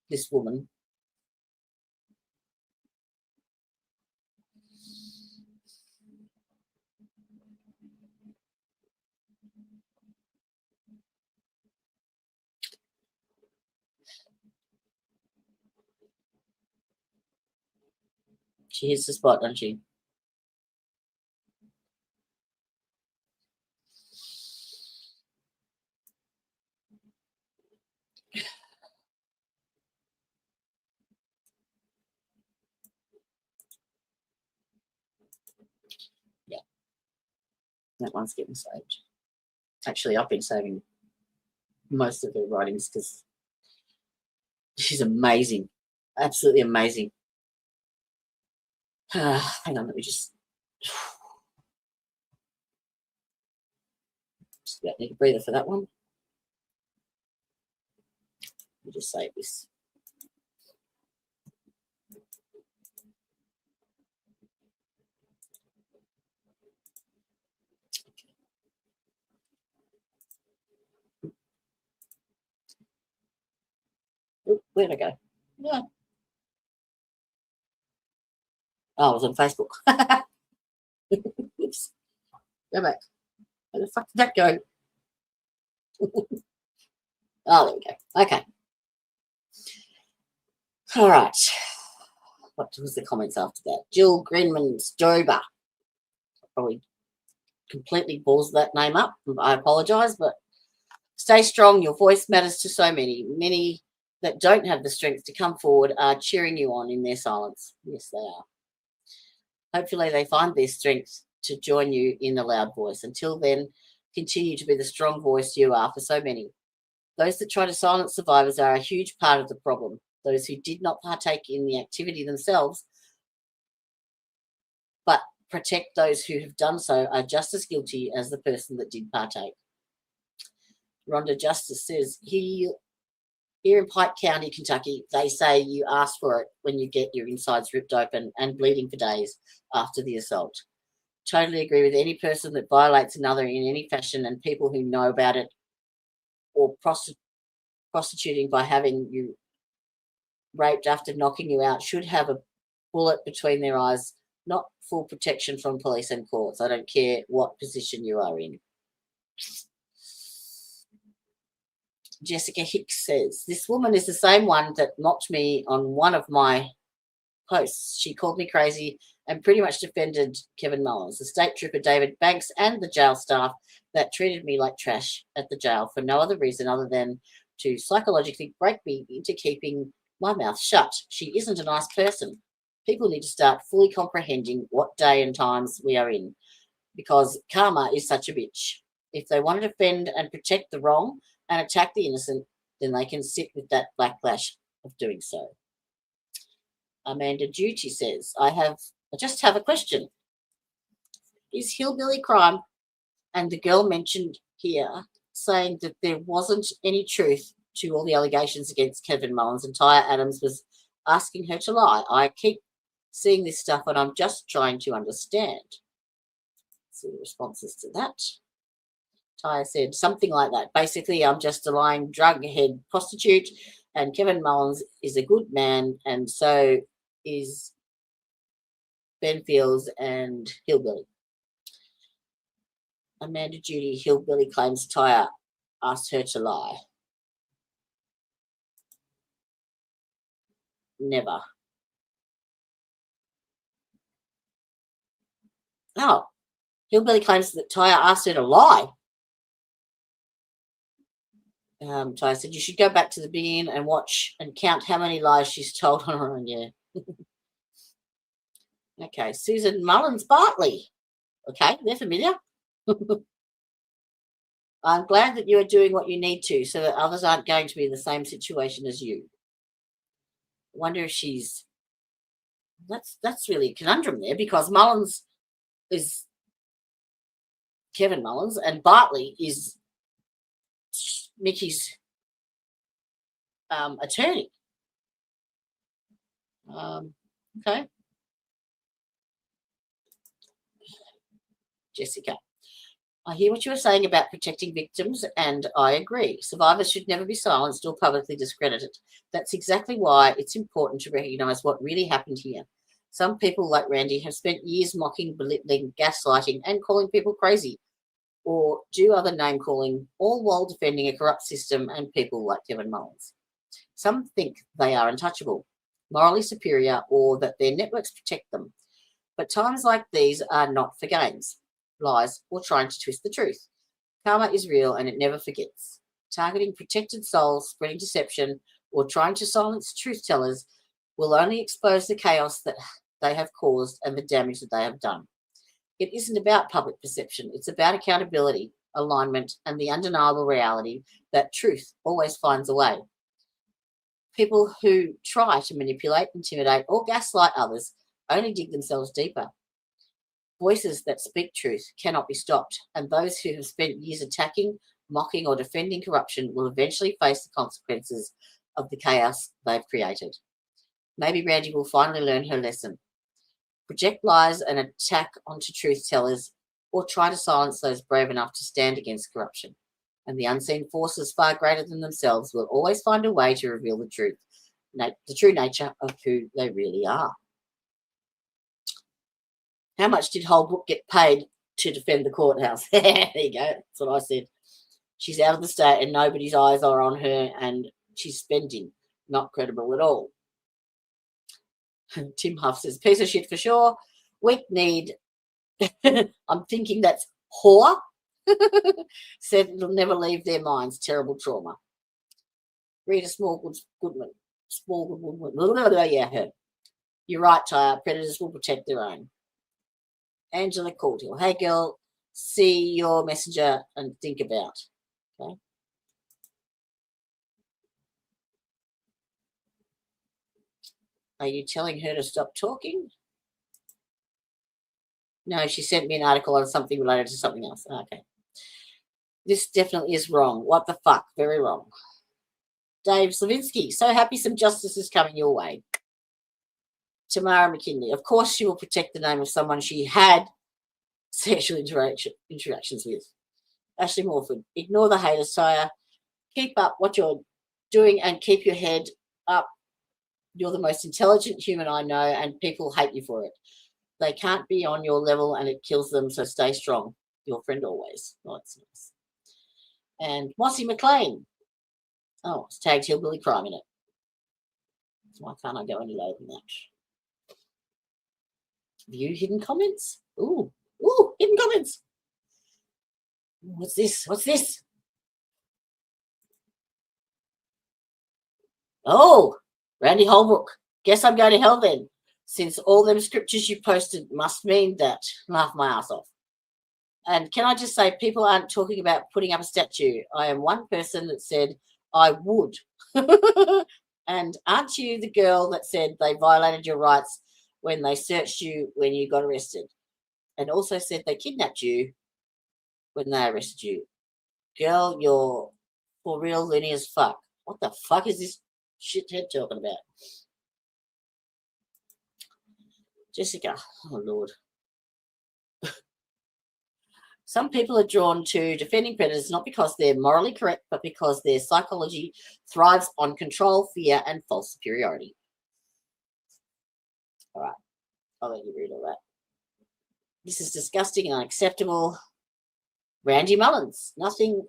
This woman. She hits the spot, doesn't she? That one's getting saved. Actually, I've been saving most of her writings because she's amazing. Absolutely amazing. Hang on, let me just need a breather for that one. Let me just save this. Ooh, where'd I go? Yeah. Oh, I was on Facebook. Oops. Go back. Where the fuck did that go? Oh, there we go. Okay. All right. What was the comments after that? Jill Greenman's Dober. Probably completely balls that name up. I apologise, but stay strong. Your voice matters to so many. Many that don't have the strength to come forward are cheering you on in their silence. Yes, they are. Hopefully they find their strength to join you in the loud voice. Until then, continue to be the strong voice you are for so many. Those that try to silence survivors are a huge part of the problem. Those who did not partake in the activity themselves, but protect those who have done so, are just as guilty as the person that did partake. Rhonda Justice says, here in Pike County, Kentucky, they say you ask for it when you get your insides ripped open and bleeding for days after the assault. Totally agree with any person that violates another in any fashion, and people who know about it or prostituting by having you raped after knocking you out should have a bullet between their eyes, not full protection from police and courts. I don't care what position you are in. Jessica Hicks says, this woman is the same one that mocked me on one of my posts. She called me crazy and pretty much defended Kevin Mullins, the state trooper David Banks, and the jail staff that treated me like trash at the jail for no other reason other than to psychologically break me into keeping my mouth shut. She isn't a nice person. People need to start fully comprehending what day and times we are in, because karma is such a bitch. If they want to defend and protect the wrong and attack the innocent, then they can sit with that backlash of doing so. Amanda Duty says, I just have a question. Is hillbilly crime, and the girl mentioned here saying that there wasn't any truth to all the allegations against Kevin Mullins, and Tya Adams was asking her to lie? I keep seeing this stuff and I'm just trying to understand. See the responses to that. Tya said something like that. Basically, I'm just a lying drug head prostitute, and Kevin Mullins is a good man, and so is Ben Fields and Hillbilly. Amanda Judy, Hillbilly claims Tya asked her to lie. Never. Oh, Hillbilly claims that Tya asked her to lie. Tya said, you should go back to the beginning and watch and count how many lies she's told on her own. Yeah. Okay, Susan Mullins Bartley. Okay, they're familiar. I'm glad that you are doing what you need to so that others aren't going to be in the same situation as you. I wonder if she's... That's really a conundrum there, because Mullins is Kevin Mullins and Bartley is Mickey's attorney. Okay. Jessica, I hear what you were saying about protecting victims, and I agree. Survivors should never be silenced or publicly discredited. That's exactly why it's important to recognise what really happened here. Some people, like Randy, have spent years mocking, belittling, gaslighting, and calling people crazy, or do other name-calling, all while defending a corrupt system and people like Kevin Mullins. Some think they are untouchable, morally superior, or that their networks protect them. But times like these are not for games, lies, or trying to twist the truth. Karma is real and it never forgets. Targeting protected souls, spreading deception, or trying to silence truth tellers will only expose the chaos that they have caused and the damage that they have done. It isn't about public perception. It's about accountability, alignment, and the undeniable reality that truth always finds a way. People who try to manipulate, intimidate, or gaslight others only dig themselves deeper. Voices that speak truth cannot be stopped, and those who have spent years attacking, mocking, or defending corruption will eventually face the consequences of the chaos they've created. Maybe Brandy will finally learn her lesson. Project lies and attack onto truth tellers, or try to silence those brave enough to stand against corruption. And the unseen forces far greater than themselves will always find a way to reveal the truth, the true nature of who they really are. How much did Holbrook get paid to defend the courthouse? There you go. That's what I said. She's out of the state and nobody's eyes are on her, and she's spending. Not credible at all. Tim Huff says, piece of shit for sure. Weak need. I'm thinking that's whore. Said it'll never leave their minds. Terrible trauma. Rita Goodman. Yeah, her. You're right, Tyre. Predators will protect their own. Angela Caudill. Hey, girl. See your messenger and think about. Okay. Are you telling her to stop talking? No, she sent me an article on something related to something else. Okay. This definitely is wrong. What the fuck? Very wrong. Dave Slavinsky. So happy some justice is coming your way. Tamara McKinley. Of course she will protect the name of someone she had sexual interactions with. Ashley Morford. Ignore the haters, Tyre. Keep up what you're doing and keep your head up. You're the most intelligent human I know, and people hate you for it. They can't be on your level and it kills them, so stay strong. Your friend always. Oh, that's nice. And Mossy McLean. Oh, it's tagged Hillbilly Crime in it. Why can't I go any lower than that? View hidden comments. Ooh, hidden comments. What's this? What's this? Oh, Randy Holbrook. Guess I'm going to hell then, since all them scriptures you posted must mean that. Laugh my ass off. And can I just say, people aren't talking about putting up a statue. I am one person that said I would. And aren't you the girl that said they violated your rights when they searched you when you got arrested? And also said they kidnapped you when they arrested you. Girl, you're for real loony as fuck. What the fuck is this shithead talking about? Jessica, oh Lord. Some people are drawn to defending predators not because they're morally correct, but because their psychology thrives on control, fear, and false superiority. All right, I'll let you read all that. This is disgusting and unacceptable. Randy Mullins, nothing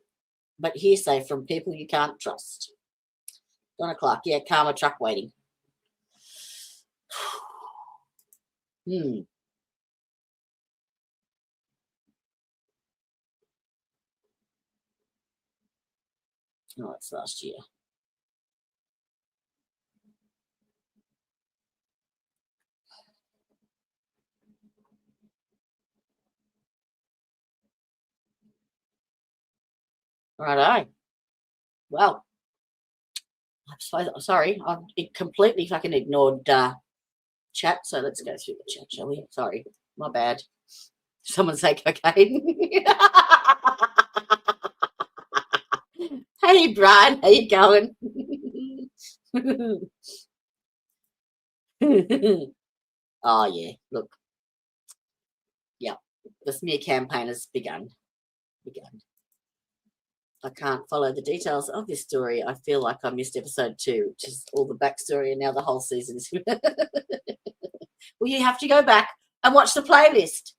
but hearsay from people you can't trust. Donna Clark, yeah, karma truck waiting. Oh, it's last year. Righto. Well, sorry, I've completely fucking ignored chat, so let's go through the chat, shall we? Sorry, my bad. Someone say cocaine. Hey, Brian, how you going? Oh, yeah, look. Yeah, the smear campaign has begun. I can't follow the details of this story. I feel like I missed episode 2, which is all the backstory, and now the whole season's. Well, you have to go back and watch the playlist.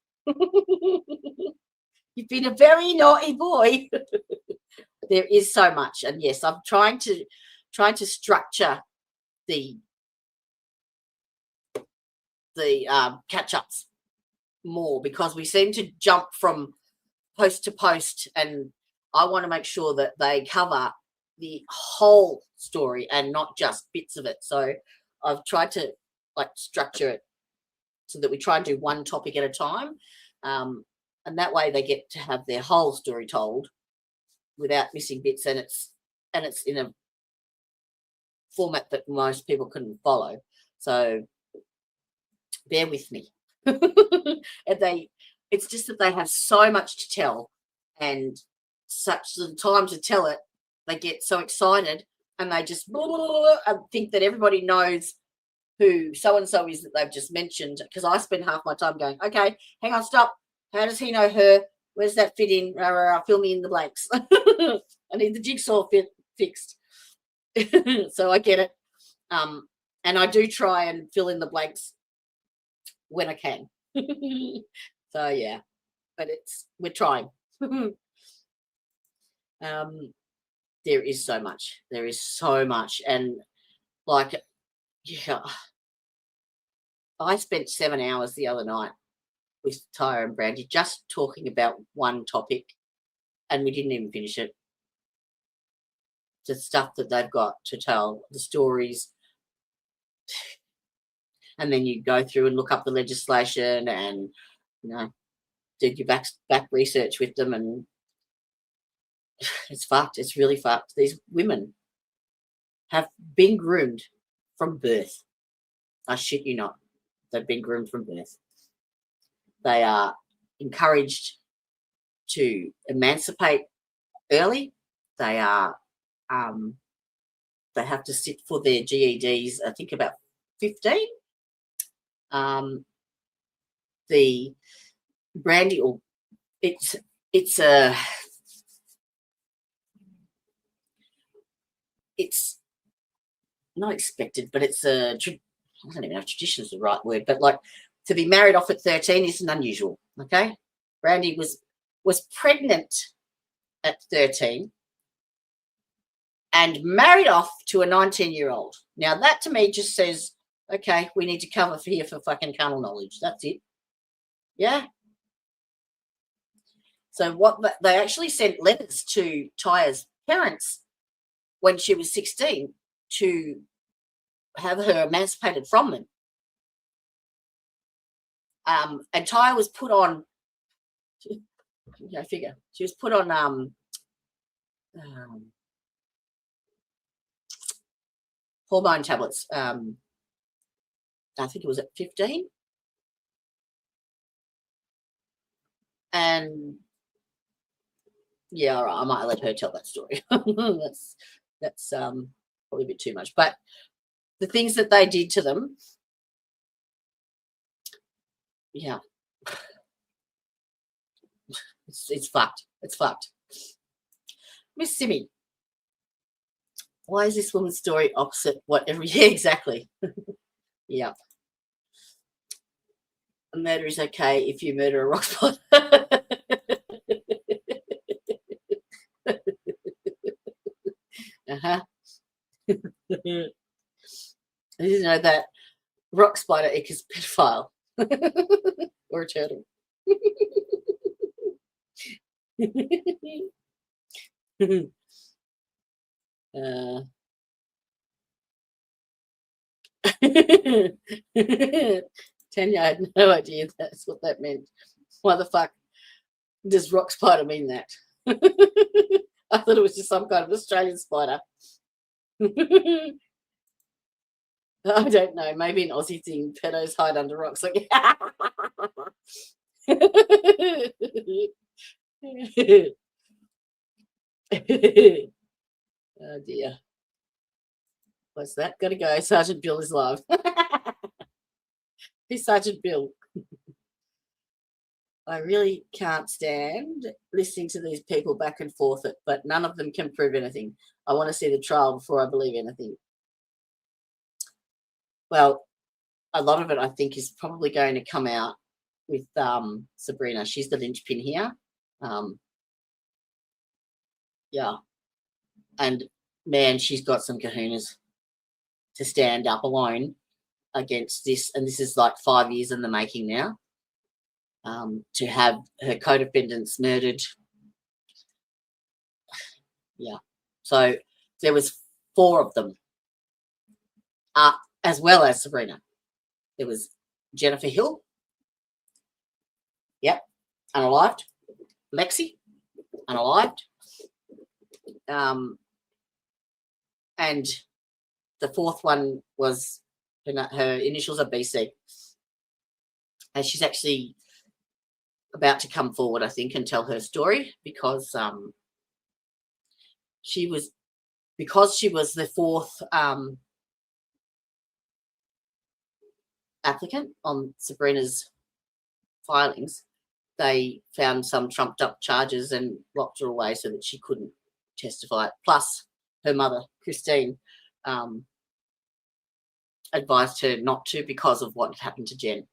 You've been a very naughty boy. There is so much, and yes, I'm trying to structure the catch-ups more, because we seem to jump from post to post, and I want to make sure that they cover the whole story and not just bits of it. So I've tried to structure it so that we try and do one topic at a time. And that way they get to have their whole story told without missing bits, and it's in a format that most people couldn't follow. So bear with me. And it's just that they have so much to tell and such little time to tell it. They get so excited and they just and think that everybody knows who so-and-so is that they've just mentioned, because I spend half my time going, okay, hang on, stop. How does he know her? Where does that fit in? Fill me in the blanks. I need the jigsaw fixed. So I get it. And I do try and fill in the blanks when I can. So yeah, but we're trying. There is so much. There is so much. And like, yeah, I spent 7 hours the other night with Tya and Brandy just talking about one topic, and we didn't even finish it. The stuff that they've got to tell, the stories. And then you go through and look up the legislation and, do your back research with them, and it's fucked. It's really fucked. These women have been groomed from birth. I shit you not. They've been groomed from birth. They are encouraged to emancipate early. They are they have to sit for their GEDs, I think about 15. The Brandy, or it's not expected, but it's I don't even know if tradition is the right word, but like to be married off at 13 isn't unusual. Okay, Brandy was pregnant at 13 and married off to a 19-year-old. Now that to me just says, okay, we need to cover here for fucking carnal knowledge. That's it. Yeah. So what they actually sent letters to Tya's parents when she was 16 to have her emancipated from them. And Tya was put on, figure, she was put on hormone tablets. I think it was at 15. And yeah, all right, I might let her tell that story. that's probably a bit too much. But the things that they did to them, yeah, it's fucked. It's fucked. Miss Simi, why is this woman's story opposite whatever? Yeah, exactly. Yeah. A murder is okay if you murder a rock spot. Uh-huh. I didn't know that rock spider is a pedophile or a turtle. Tanya, I had no idea that's what that meant. Why the fuck does rock spider mean that? I thought it was just some kind of Australian spider. I don't know. Maybe an Aussie thing. Pedos hide under rocks. Like, oh dear. What's that? Gotta go. Sergeant Bill is live. Who's Sergeant Bill? I really can't stand listening to these people back and forth, but none of them can prove anything. I want to see the trial before I believe anything. Well, a lot of it, I think, is probably going to come out with Sabrina. She's the linchpin here. Yeah. And, man, she's got some kahunas to stand up alone against this. And this is like 5 years in the making now. To have her co-defendants murdered. Yeah. So there was 4 of them, as well as Sabrina. There was Jennifer Hill. Yep. unalived. Lexi, unalived. And the fourth one was her initials are BC. And she's actually about to come forward, I think, and tell her story because she was the fourth applicant on Sabrina's filings. They found some trumped up charges and locked her away so that she couldn't testify. Plus, her mother, Christine, advised her not to because of what had happened to Jen.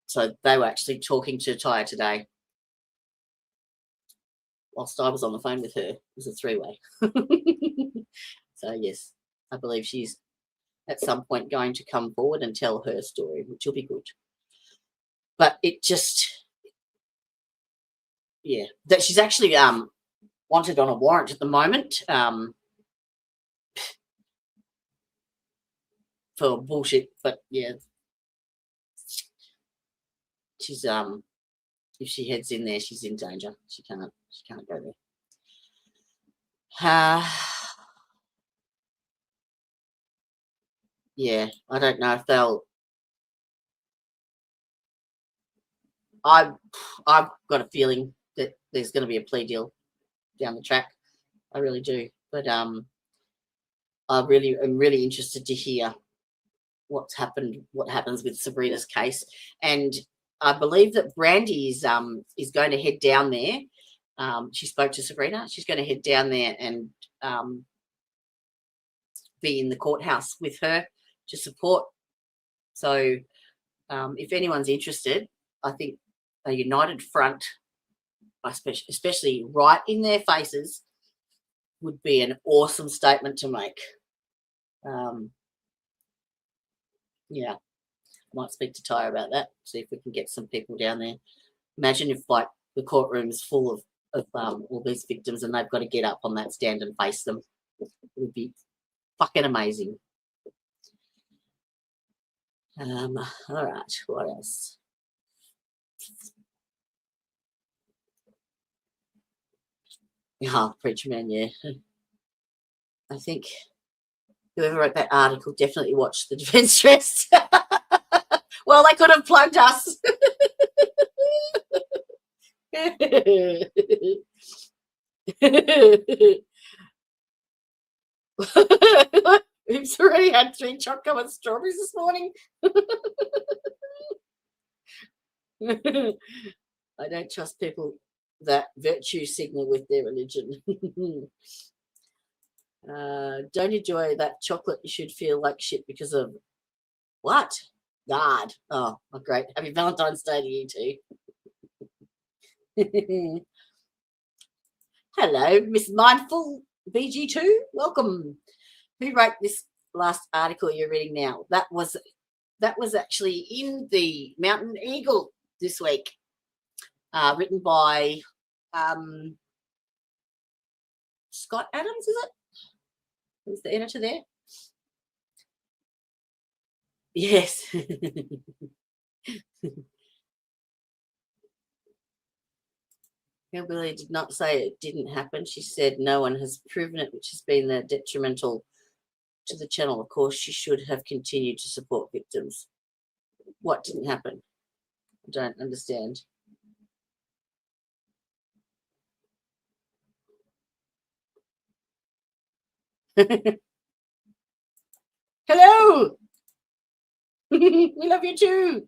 So they were actually talking to Tya today whilst I was on the phone with her. It was a three-way. So, yes, I believe she's at some point going to come forward and tell her story, which will be good. But it just, yeah, that she's actually wanted on a warrant at the moment for bullshit. But, yeah, she's if she heads in there, she's in danger. She can't go there. Yeah, I don't know if they'll. I've got a feeling that there's going to be a plea deal down the track. I really do. But I am really interested to hear what happens with Sabrina's case. And I believe that Brandy is going to head down there. She spoke to Sabrina. She's going to head down there and be in the courthouse with her to support. So if anyone's interested, I think a united front, especially right in their faces, would be an awesome statement to make. Yeah, I might speak to Tya about that, see if we can get some people down there. Imagine if, like, the courtroom's full of all these victims and they've got to get up on that stand and face them. It would be fucking amazing. All right, what else? Oh, Preacher Man, yeah. I think whoever wrote that article definitely watched the Defence Stress. Well, they could have plugged us. We've already had 3 chocolate strawberries this morning. I don't trust people that virtue signal with their religion. Don't enjoy that chocolate. You should feel like shit because of what? God. Oh, great. Happy Valentine's Day to you too. Hello, Miss Mindful BG2. Welcome. Who wrote this last article you're reading now? That was actually in the Mountain Eagle this week. Written by Scott Adams, is it? Who's the editor there? Yes. Hillbilly did not say it didn't happen. She said no one has proven it, which has been detrimental to the channel. Of course, she should have continued to support victims. What didn't happen? I don't understand. Hello. We love you too.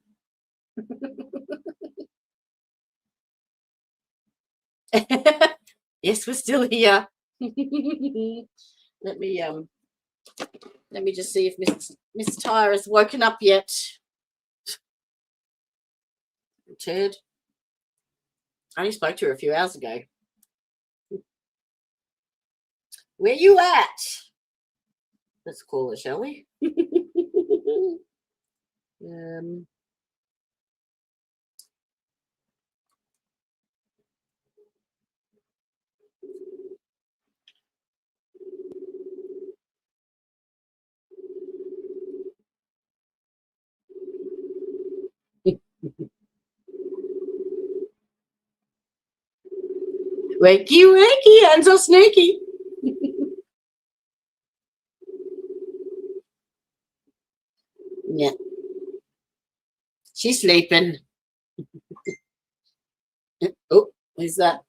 Yes, we're still here. Let me just see if Miss Tya has woken up yet. Ted. I only spoke to her a few hours ago. Where you at? Let's call her, shall we? Wakey, wakey, hands are sneaky. Yeah. She's sleeping. Oh, who's that?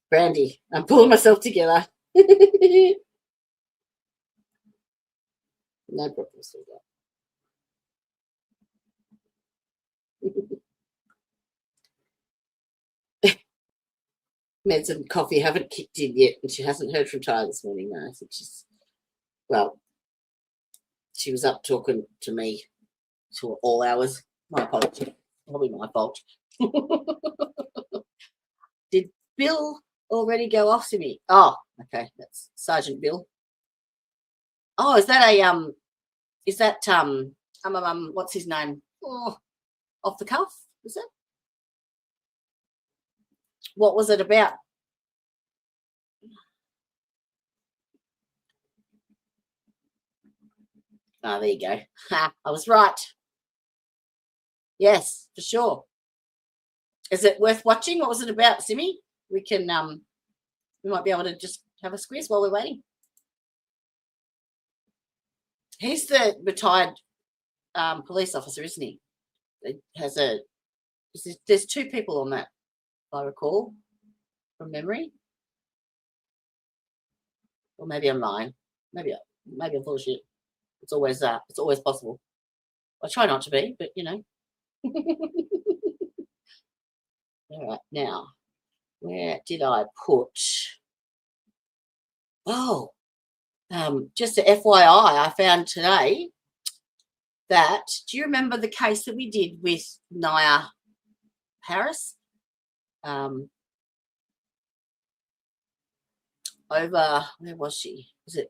Brandy. I'm pulling myself together. No problem. Meds and coffee haven't kicked in yet, and she hasn't heard from Ty this morning. No, I think she's, well, she was up talking to me to all hours. My apology. Probably my fault. Did Bill already go off to me? Oh, okay. That's Sergeant Bill. Oh, is that what's his name? Oh, off the cuff, is it? What was it about? Oh, there you go. Ha, I was right. Yes, for sure. Is it worth watching? What was it about, Simi? We can we might be able to just have a squeeze while we're waiting. He's the retired police officer, isn't he? It has there's two people on that, if I recall, from memory. Or maybe I'm lying. Maybe I'm full of shit. It's always possible. I try not to be, but you know. All right, now, where did I put? Oh, just a FYI, I found today that, do you remember the case that we did with Nia Harris? Over, where was she? Was it?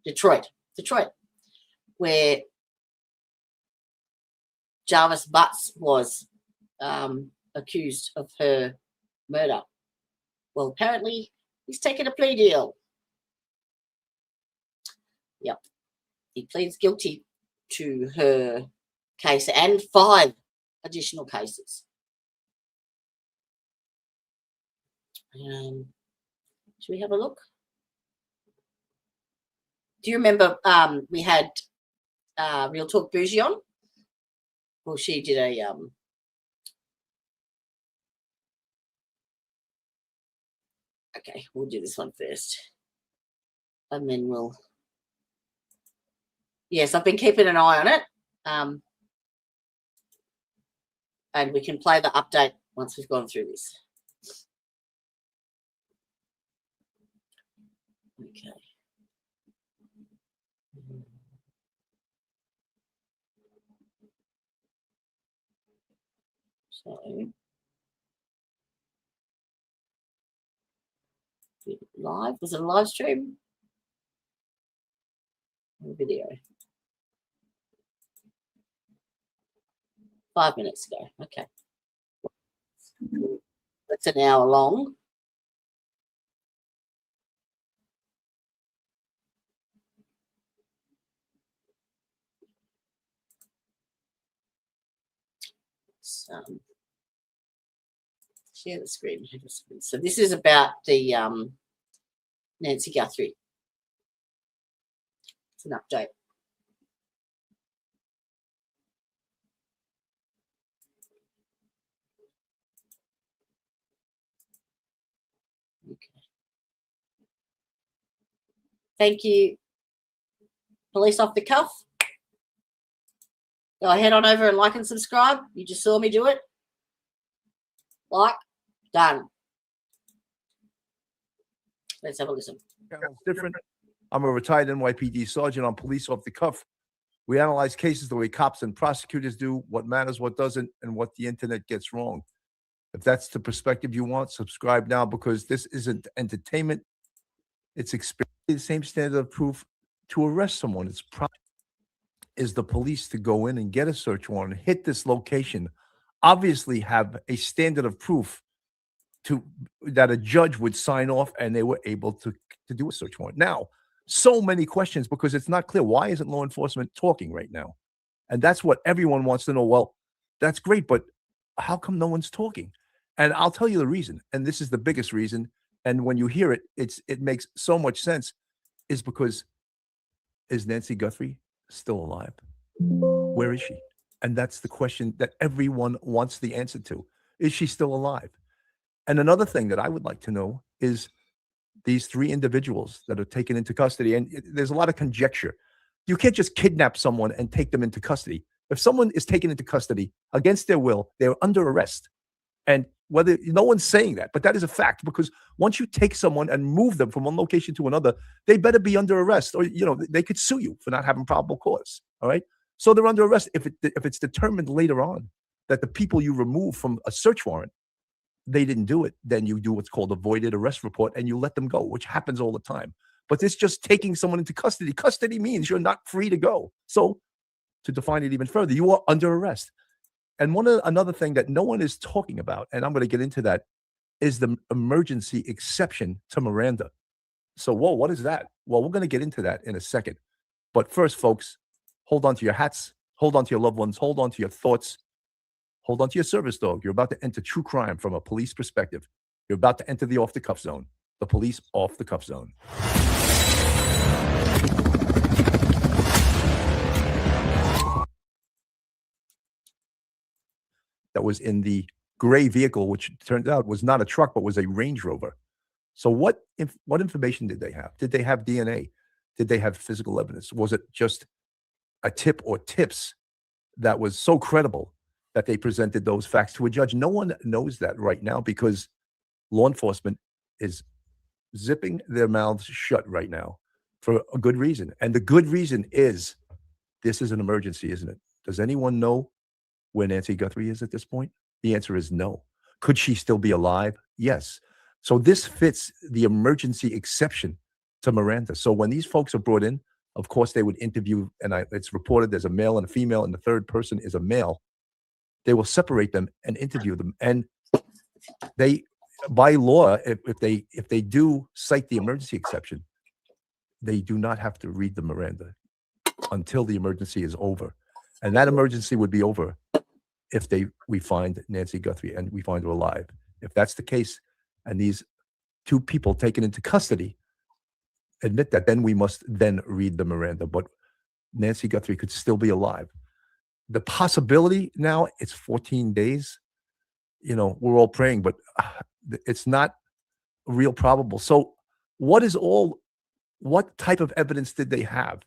Detroit, where Jarvis Butts was accused of her murder. Well, apparently he's taken a plea deal. Yep. He pleads guilty to her case and 5 additional cases. Should we have a look? Do you remember we had Real Talk Bougie on? Well, she did a okay, we'll do this one first. And then we'll, yes, I've been keeping an eye on it. And we can play the update once we've gone through this. Okay. So, live, was it a live stream? Or video? 5 minutes ago. Okay. That's an hour long. Share the screen. So this is about the Nancy Guthrie. It's an update. Okay. Thank you, Police Off the Cuff. Go ahead on over and like and subscribe. You just saw me do it. Like, done. Let's have a listen. It's different. I'm a retired NYPD sergeant. I'm police off the cuff. We analyze cases the way cops and prosecutors do, what matters, what doesn't, and what the internet gets wrong. If that's the perspective you want, subscribe now, because this isn't entertainment. It's the same standard of proof to arrest someone. It's is the police to go in and get a search warrant, hit this location, obviously have a standard of proof that a judge would sign off, and they were able to do a search warrant. Now, so many questions because it's not clear. Why isn't law enforcement talking right now? And that's what everyone wants to know. Well, That's great, but how come no one's talking? And I'll tell you the reason. And this is the biggest reason. And when you hear it, it makes so much sense. Is because, is Nancy Guthrie still alive? Where is she? And that's the question that everyone wants the answer to. Is she still alive? And another thing that I would like to know is these 3 individuals that are taken into custody. And there's a lot of conjecture. You can't just kidnap someone and take them into custody. If someone is taken into custody against their will, they're under arrest. And whether no one's saying that, but that is a fact, because once you take someone and move them from one location to another, they better be under arrest, or they could sue you for not having probable cause. All right. So they're under arrest. If it's determined later on that the people you remove from a search warrant, they didn't do it, then you do what's called a voided arrest report and you let them go, which happens all the time. But it's just taking someone into custody. Custody means you're not free to go. So to define it even further, you are under arrest. And another thing that no one is talking about, and I'm going to get into that, is the emergency exception to Miranda. So, whoa, what is that? Well, we're going to get into that in a second. But first, folks, hold on to your hats, hold on to your loved ones, hold on to your thoughts, hold on to your service dog. You're about to enter true crime from a police perspective. You're about to enter the off-the-cuff zone, the police off-the-cuff zone. That was in the gray vehicle, which turned out was not a truck, but was a Range Rover. So what information did they have? Did they have DNA? Did they have physical evidence? Was it just a tip or tips that was so credible that they presented those facts to a judge? No one knows that right now because law enforcement is zipping their mouths shut right now for a good reason. And the good reason is this is an emergency, isn't it? Does anyone know where Nancy Guthrie is at this point? The answer is no. Could she still be alive? Yes. So this fits the emergency exception to Miranda. So when these folks are brought in, of course, they would interview, and it's reported there's a male and a female, and the third person is a male. They will separate them and interview them. And they, by law, if they do cite the emergency exception, they do not have to read the Miranda until the emergency is over. And that emergency would be over if we find Nancy Guthrie and we find her alive. If that's the case, and these 2 people taken into custody admit that, then we must then read the Miranda. But Nancy Guthrie could still be alive. The possibility now, it's 14 days. We're all praying, but it's not real probable. So what type of evidence did they have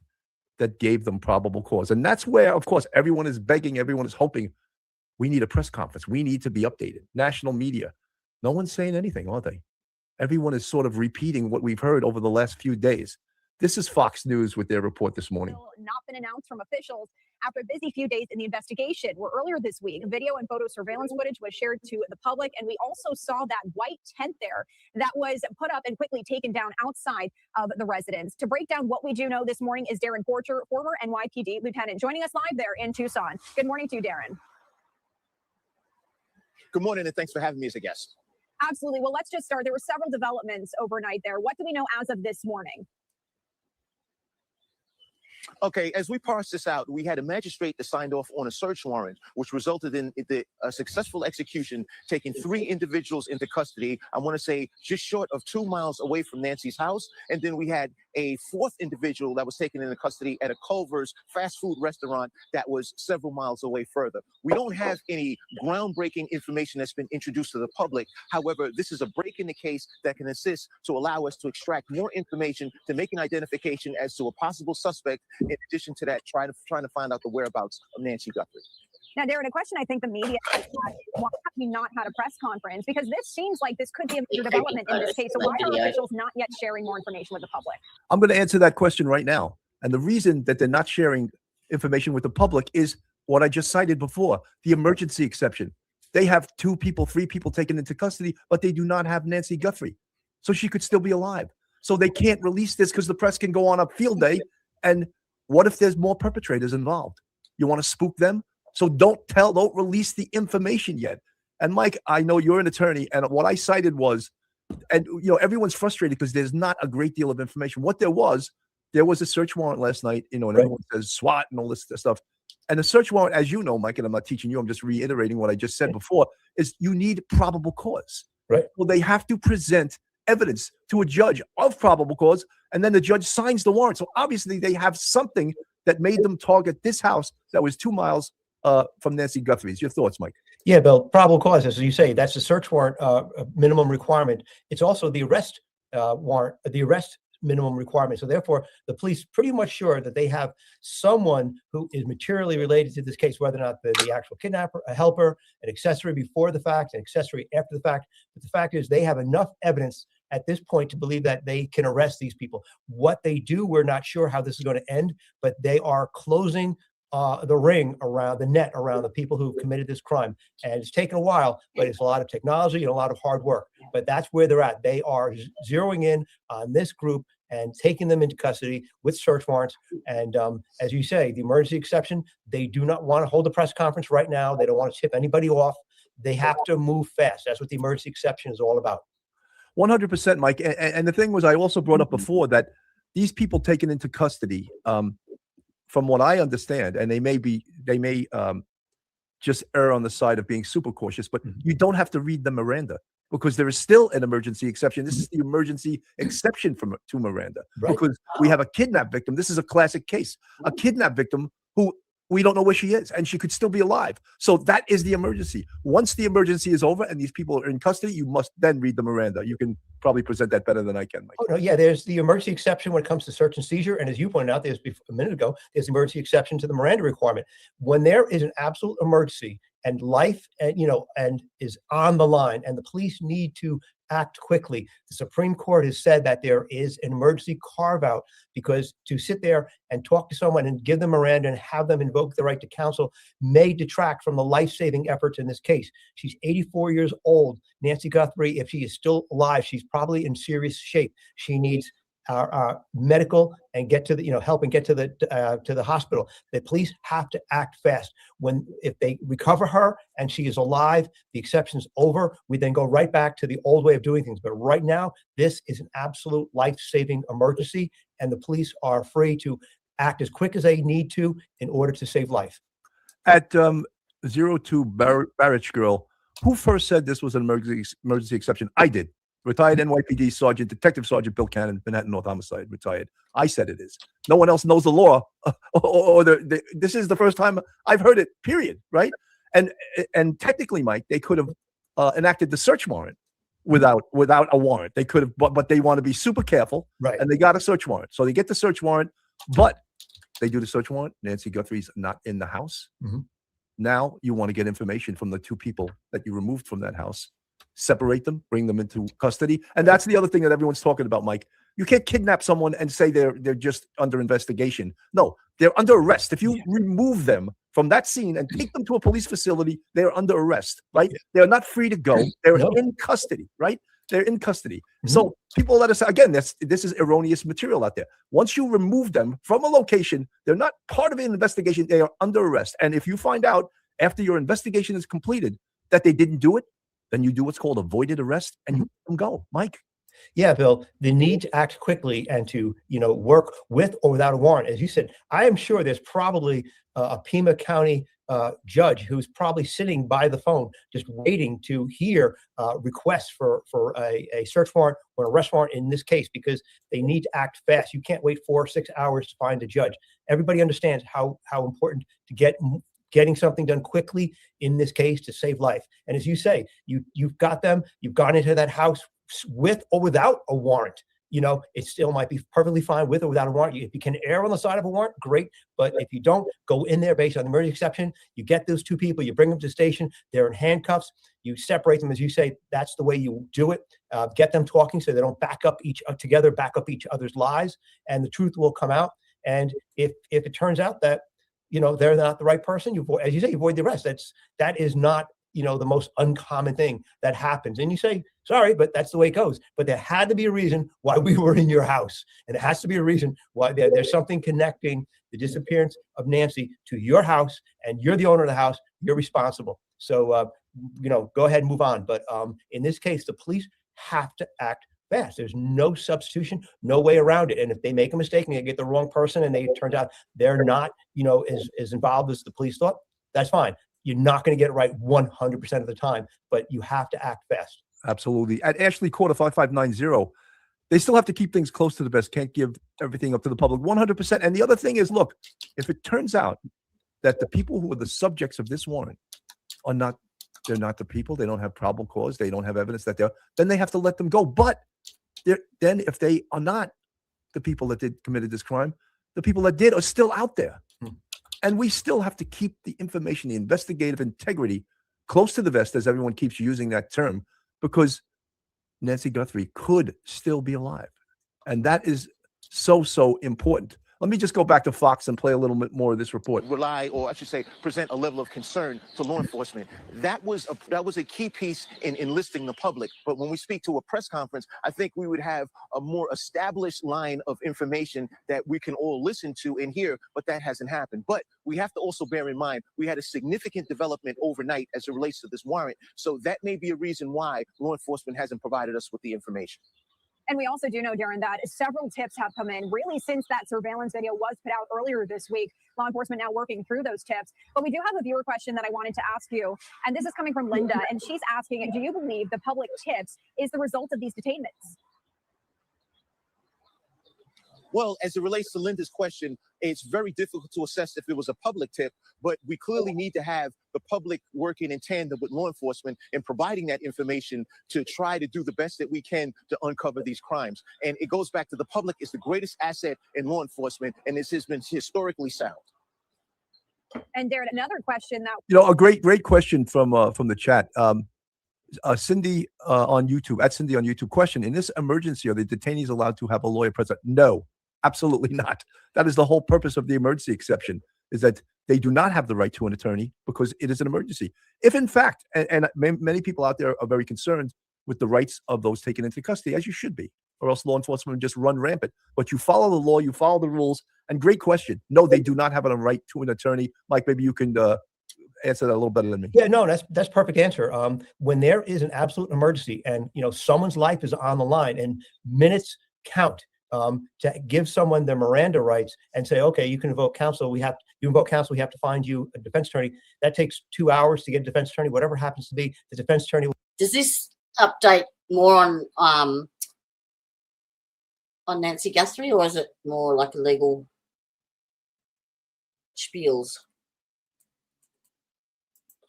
that gave them probable cause? And that's where, of course, everyone is begging, everyone is hoping. We need a press conference. We need to be updated. National media. No one's saying anything, are they? Everyone is sort of repeating what we've heard over the last few days. This is Fox News with their report this morning. Not been announced from officials after a busy few days in the investigation, where earlier this week, video and photo surveillance footage was shared to the public. And we also saw that white tent there that was put up and quickly taken down outside of the residence. To break down what we do know this morning is Darren Porcher, former NYPD lieutenant, joining us live there in Tucson. Good morning to you, Darren. Good morning, and thanks for having me as a guest. Absolutely. Well, let's just start. There were several developments overnight there. What do we know as of this morning? Okay, as we parse this out, we had a magistrate that signed off on a search warrant, which resulted in a successful execution, taking 3 individuals into custody. I want to say just short of 2 miles away from Nancy's house. And then we had a 4th individual that was taken into custody at a Culver's fast food restaurant that was several miles away further. We don't have any groundbreaking information that's been introduced to the public. However, this is a break in the case that can assist to allow us to extract more information to make an identification as to a possible suspect. In addition to that, trying to find out the whereabouts of Nancy Guthrie. Now, Darren, a question I think the media has had, why have we not had a press conference? Because this seems like this could be a major development in this case. So why are officials not yet sharing more information with the public? I'm going to answer that question right now. And the reason that they're not sharing information with the public is what I just cited before, the emergency exception. They have 2 people, 3 people taken into custody, but they do not have Nancy Guthrie. So she could still be alive. So they can't release this because the press can go on a field day. And what if there's more perpetrators involved? You want to spook them? So don't release the information yet. And Mike, I know you're an attorney, and what I cited was, and everyone's frustrated because there's not a great deal of information. What there was a search warrant last night, and everyone says SWAT and all this stuff. And the search warrant, as you know, Mike, and I'm not teaching you, I'm just reiterating what I just said before, is you need probable cause. Right. Well, they have to present evidence to a judge of probable cause, and then the judge signs the warrant. So obviously they have something that made them target this house that was 2 miles from Nancy Guthrie's. Your thoughts, Mike? Yeah, Bill, probable cause, as you say, that's the search warrant minimum requirement. It's also the arrest warrant, the arrest minimum requirement. So therefore, the police pretty much sure that they have someone who is materially related to this case, whether or not the actual kidnapper, a helper, an accessory before the fact, an accessory after the fact. But the fact is they have enough evidence at this point to believe that they can arrest these people. What they do, we're not sure how this is going to end, but they are closing the ring around the net around the people who've committed this crime. And it's taken a while, but it's a lot of technology and a lot of hard work. But that's where they're at. They are zeroing in on this group and taking them into custody with search warrants. And as you say, the emergency exception, they do not want to hold a press conference right now. They don't want to tip anybody off. They have to move fast. That's what the emergency exception is all about. 100%, Mike. And the thing was, I also brought up before that these people taken into custody, from what I understand, and they may just err on the side of being super cautious, but you don't have to read the Miranda because there is still an emergency exception. This is the emergency exception to Miranda, because we have a kidnap victim. This is a classic case, a kidnap victim who we don't know where she is, and she could still be alive. So that is the emergency. Once the emergency is over and these people are in custody, you must then read the Miranda. You can probably present that better than I can, Mike. Oh, no, yeah, there's the emergency exception when it comes to search and seizure. And as you pointed out, there's a minute ago, there's the emergency exception to the Miranda requirement. When there is an absolute emergency and life, and is on the line, and the police need to act quickly, the Supreme Court has said that there is an emergency carve out, because to sit there and talk to someone and give them Miranda and have them invoke the right to counsel may detract from the life-saving efforts in this case. She's 84 years old. Nancy Guthrie, if she is still alive, she's probably in serious shape. She needs medical and get to the help and get to the hospital. The police have to act fast. If they recover her and she is alive, the exception's over. We then go right back to the old way of doing things. But right now, this is an absolute life-saving emergency, and the police are free to act as quick as they need to in order to save life. At 02 Barrett Girl, who first said this was an emergency exception? I did. Retired NYPD Sergeant, Detective Sergeant Bill Cannon, Manhattan North Homicide, retired. I said it is. No one else knows the law, this is the first time I've heard it, period, right? And technically, Mike, they could have enacted the search warrant without a warrant. They could have, but they want to be super careful, right? And they got a search warrant. So they get the search warrant, but they do the search warrant. Nancy Guthrie's not in the house. Mm-hmm. Now you want to get information from the two people that you removed from that house. Separate them, bring them into custody. And that's the other thing that everyone's talking about, Mike. You can't kidnap someone and say they're just under investigation. No, they're under arrest. If you remove them from that scene and take them to a police facility, they're under arrest, right? They're not free to go. They're in custody, right? They're in custody. Mm-hmm. So people let us, again, this is erroneous material out there. Once you remove them from a location, they're not part of an investigation. They are under arrest. And if you find out after your investigation is completed that they didn't do it, then you do what's called avoided arrest and you let them go. Mike. Yeah, Bill, the need to act quickly and to, work with or without a warrant. As you said, I am sure there's probably a Pima County judge who's probably sitting by the phone just waiting to hear requests for a search warrant or arrest warrant in this case, because they need to act fast. You can't wait 4 or 6 hours to find a judge. Everybody understands how important to getting something done quickly in this case to save life. And as you say, you've got them, you've gone into that house with or without a warrant. It still might be perfectly fine with or without a warrant. If you can err on the side of a warrant, great. But if you don't, go in there based on the emergency exception. You get those two people, you bring them to the station, they're in handcuffs, you separate them, as you say, that's the way you do it. Get them talking so they don't back up each other's lies, and the truth will come out. And if it turns out that they're not the right person, as you say, you avoid the arrest. That is not, the most uncommon thing that happens. And you say, sorry, but that's the way it goes. But there had to be a reason why we were in your house. And there has to be a reason why there's something connecting the disappearance of Nancy to your house, and you're the owner of the house. You're responsible. So, go ahead and move on. But in this case, the police have to act fast. There's no substitution, no way around it. And if they make a mistake and they get the wrong person and it turns out they're not, as involved as the police thought, that's fine. You're not going to get it right 100% of the time, but you have to act fast. Absolutely. At Ashley Quarter 5590, they still have to keep things close to the vest. Can't give everything up to the public 100%. And the other thing is, look, if it turns out that the people who are the subjects of this warrant are not, they're not the people, they don't have probable cause, they don't have evidence that they're, then they have to let them go. But then if they are not the people that did committed this crime, the people that did are still out there. And we still have to keep the information, the investigative integrity close to the vest, as everyone keeps using that term, because Nancy Guthrie could still be alive. And that is so, so important. Let me just go back to Fox and play a little bit more of this report. Rely, or I should say, present a level of concern to law enforcement. That was a key piece in enlisting the public. But when we speak to a press conference, I think we would have a more established line of information that we can all listen to and hear, but that hasn't happened. But we have to also bear in mind, we had a significant development overnight as it relates to this warrant. So that may be a reason why law enforcement hasn't provided us with the information. And we also do know, Darren, that several tips have come in really since that surveillance video was put out earlier this week. Law enforcement now working through those tips. But we do have a viewer question that I wanted to ask you. And this is coming from Linda. And she's asking, do you believe the public tips is the result of these detainments? Well, as it relates to Linda's question, it's very difficult to assess if it was a public tip, but we clearly need to have the public working in tandem with law enforcement and providing that information to try to do the best that we can to uncover these crimes. And it goes back to the public is the greatest asset in law enforcement, and this has been historically sound. And Darren, another question that A great question from the chat. Cindy on YouTube, at Cindy on YouTube, question: in this emergency, are the detainees allowed to have a lawyer present? No, absolutely not. That is the whole purpose of the emergency exception, is that they do not have the right to an attorney because it is an emergency. If in fact, and many people out there are very concerned with the rights of those taken into custody, as you should be, or else law enforcement would just run rampant. But you follow the law, you follow the rules, and great question. No, they do not have a right to an attorney. Mike, maybe you can answer that a little better than me. Yeah, no, that's perfect answer. When there is an absolute emergency and someone's life is on the line and minutes count, to give someone their Miranda rights and say, okay, you can invoke counsel. We have to find you a defense attorney. That takes 2 hours to get a defense attorney, whatever happens to be the defense attorney. Does this update more on Nancy Guthrie, or is it more like a legal spiels?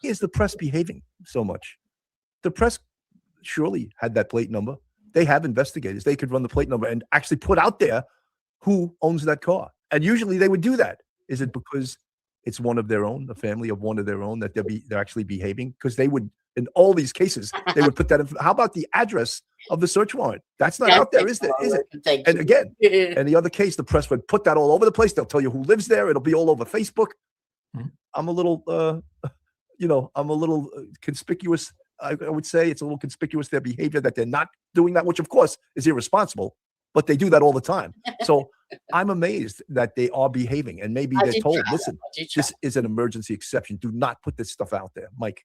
Is the press behaving so much? The press surely had that plate number. They have investigators. They could run the plate number and actually put out there who owns that car. And usually they would do that. Is it because it's one of their own, the family of one of their own, that they're actually behaving? Because they would, in all these cases, they would put that in. How about the address of the search warrant? That's not out there, is there? Is it? And again, in the other case, the press would put that all over the place. They'll tell you who lives there. It'll be all over Facebook. I'm a little, I'm a little conspicuous. I would say it's a little conspicuous, their behavior, that they're not doing that, which of course is irresponsible, but they do that all the time. So I'm amazed that they are behaving, and maybe they're told, listen, this is an emergency exception. Do not put this stuff out there. Mike.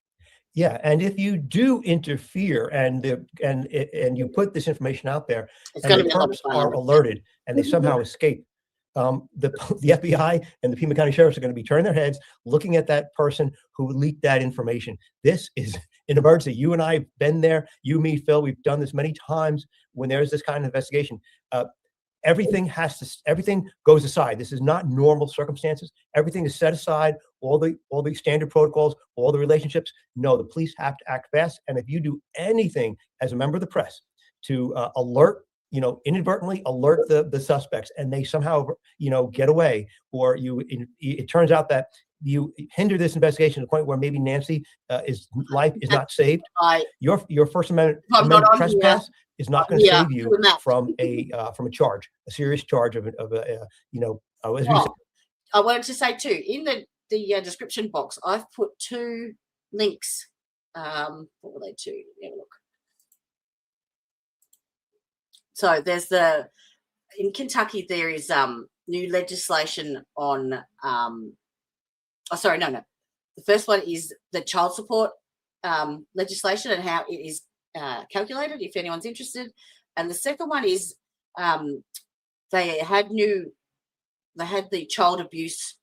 Yeah, and if you do interfere and you put this information out there, and the perps are alerted and they somehow escape, the FBI and the Pima County Sheriffs are going to be turning their heads, looking at that person who leaked that information. This is an emergency. You and I have been there. You, me, Phil, we've done this many times when there's this kind of investigation. Everything goes aside. This is not normal circumstances. Everything is set aside. All the standard protocols, all the relationships. No, the police have to act fast. And if you do anything as a member of the press to inadvertently alert the suspects, and they somehow, get away, or it turns out that you hinder this investigation to the point where maybe Nancy life is not saved. Your First Amendment trespass is not going to save you from a charge, a serious charge of I wanted to say too, in the description box, I've put 2 links. What were they 2? Have a look. So there's in Kentucky, there is new legislation on the first one is the child support legislation and how it is calculated, if anyone's interested. And the second one is they had the child abuse.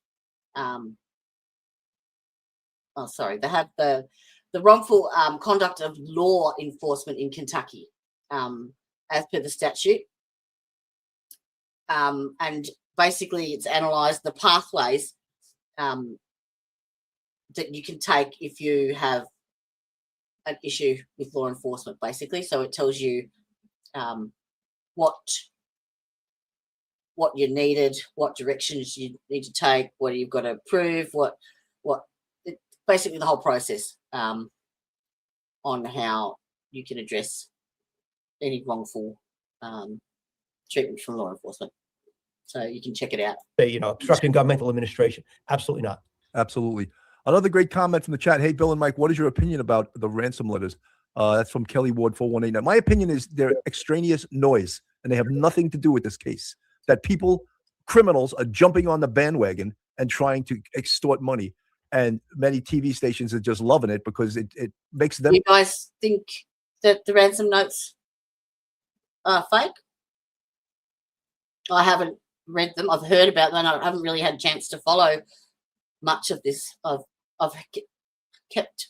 They have the wrongful conduct of law enforcement in Kentucky, as per the statute. And basically, it's analysed the pathways that you can take if you have an issue with law enforcement, basically. So it tells you what you needed, what directions you need to take, what you've got to prove, basically the whole process on how you can address any wrongful treatment from law enforcement. So you can check it out. Obstructing governmental administration. Absolutely not. Absolutely. Another great comment from the chat. Hey, Bill and Mike, what is your opinion about the ransom letters? That's from Kelly Ward 418. Now, my opinion is they're extraneous noise, and they have nothing to do with this case. That criminals are jumping on the bandwagon and trying to extort money. And many TV stations are just loving it because it makes them. You guys think that the ransom notes are fake? I haven't read them. I've heard about them. I haven't really had a chance to follow much of this. I've kept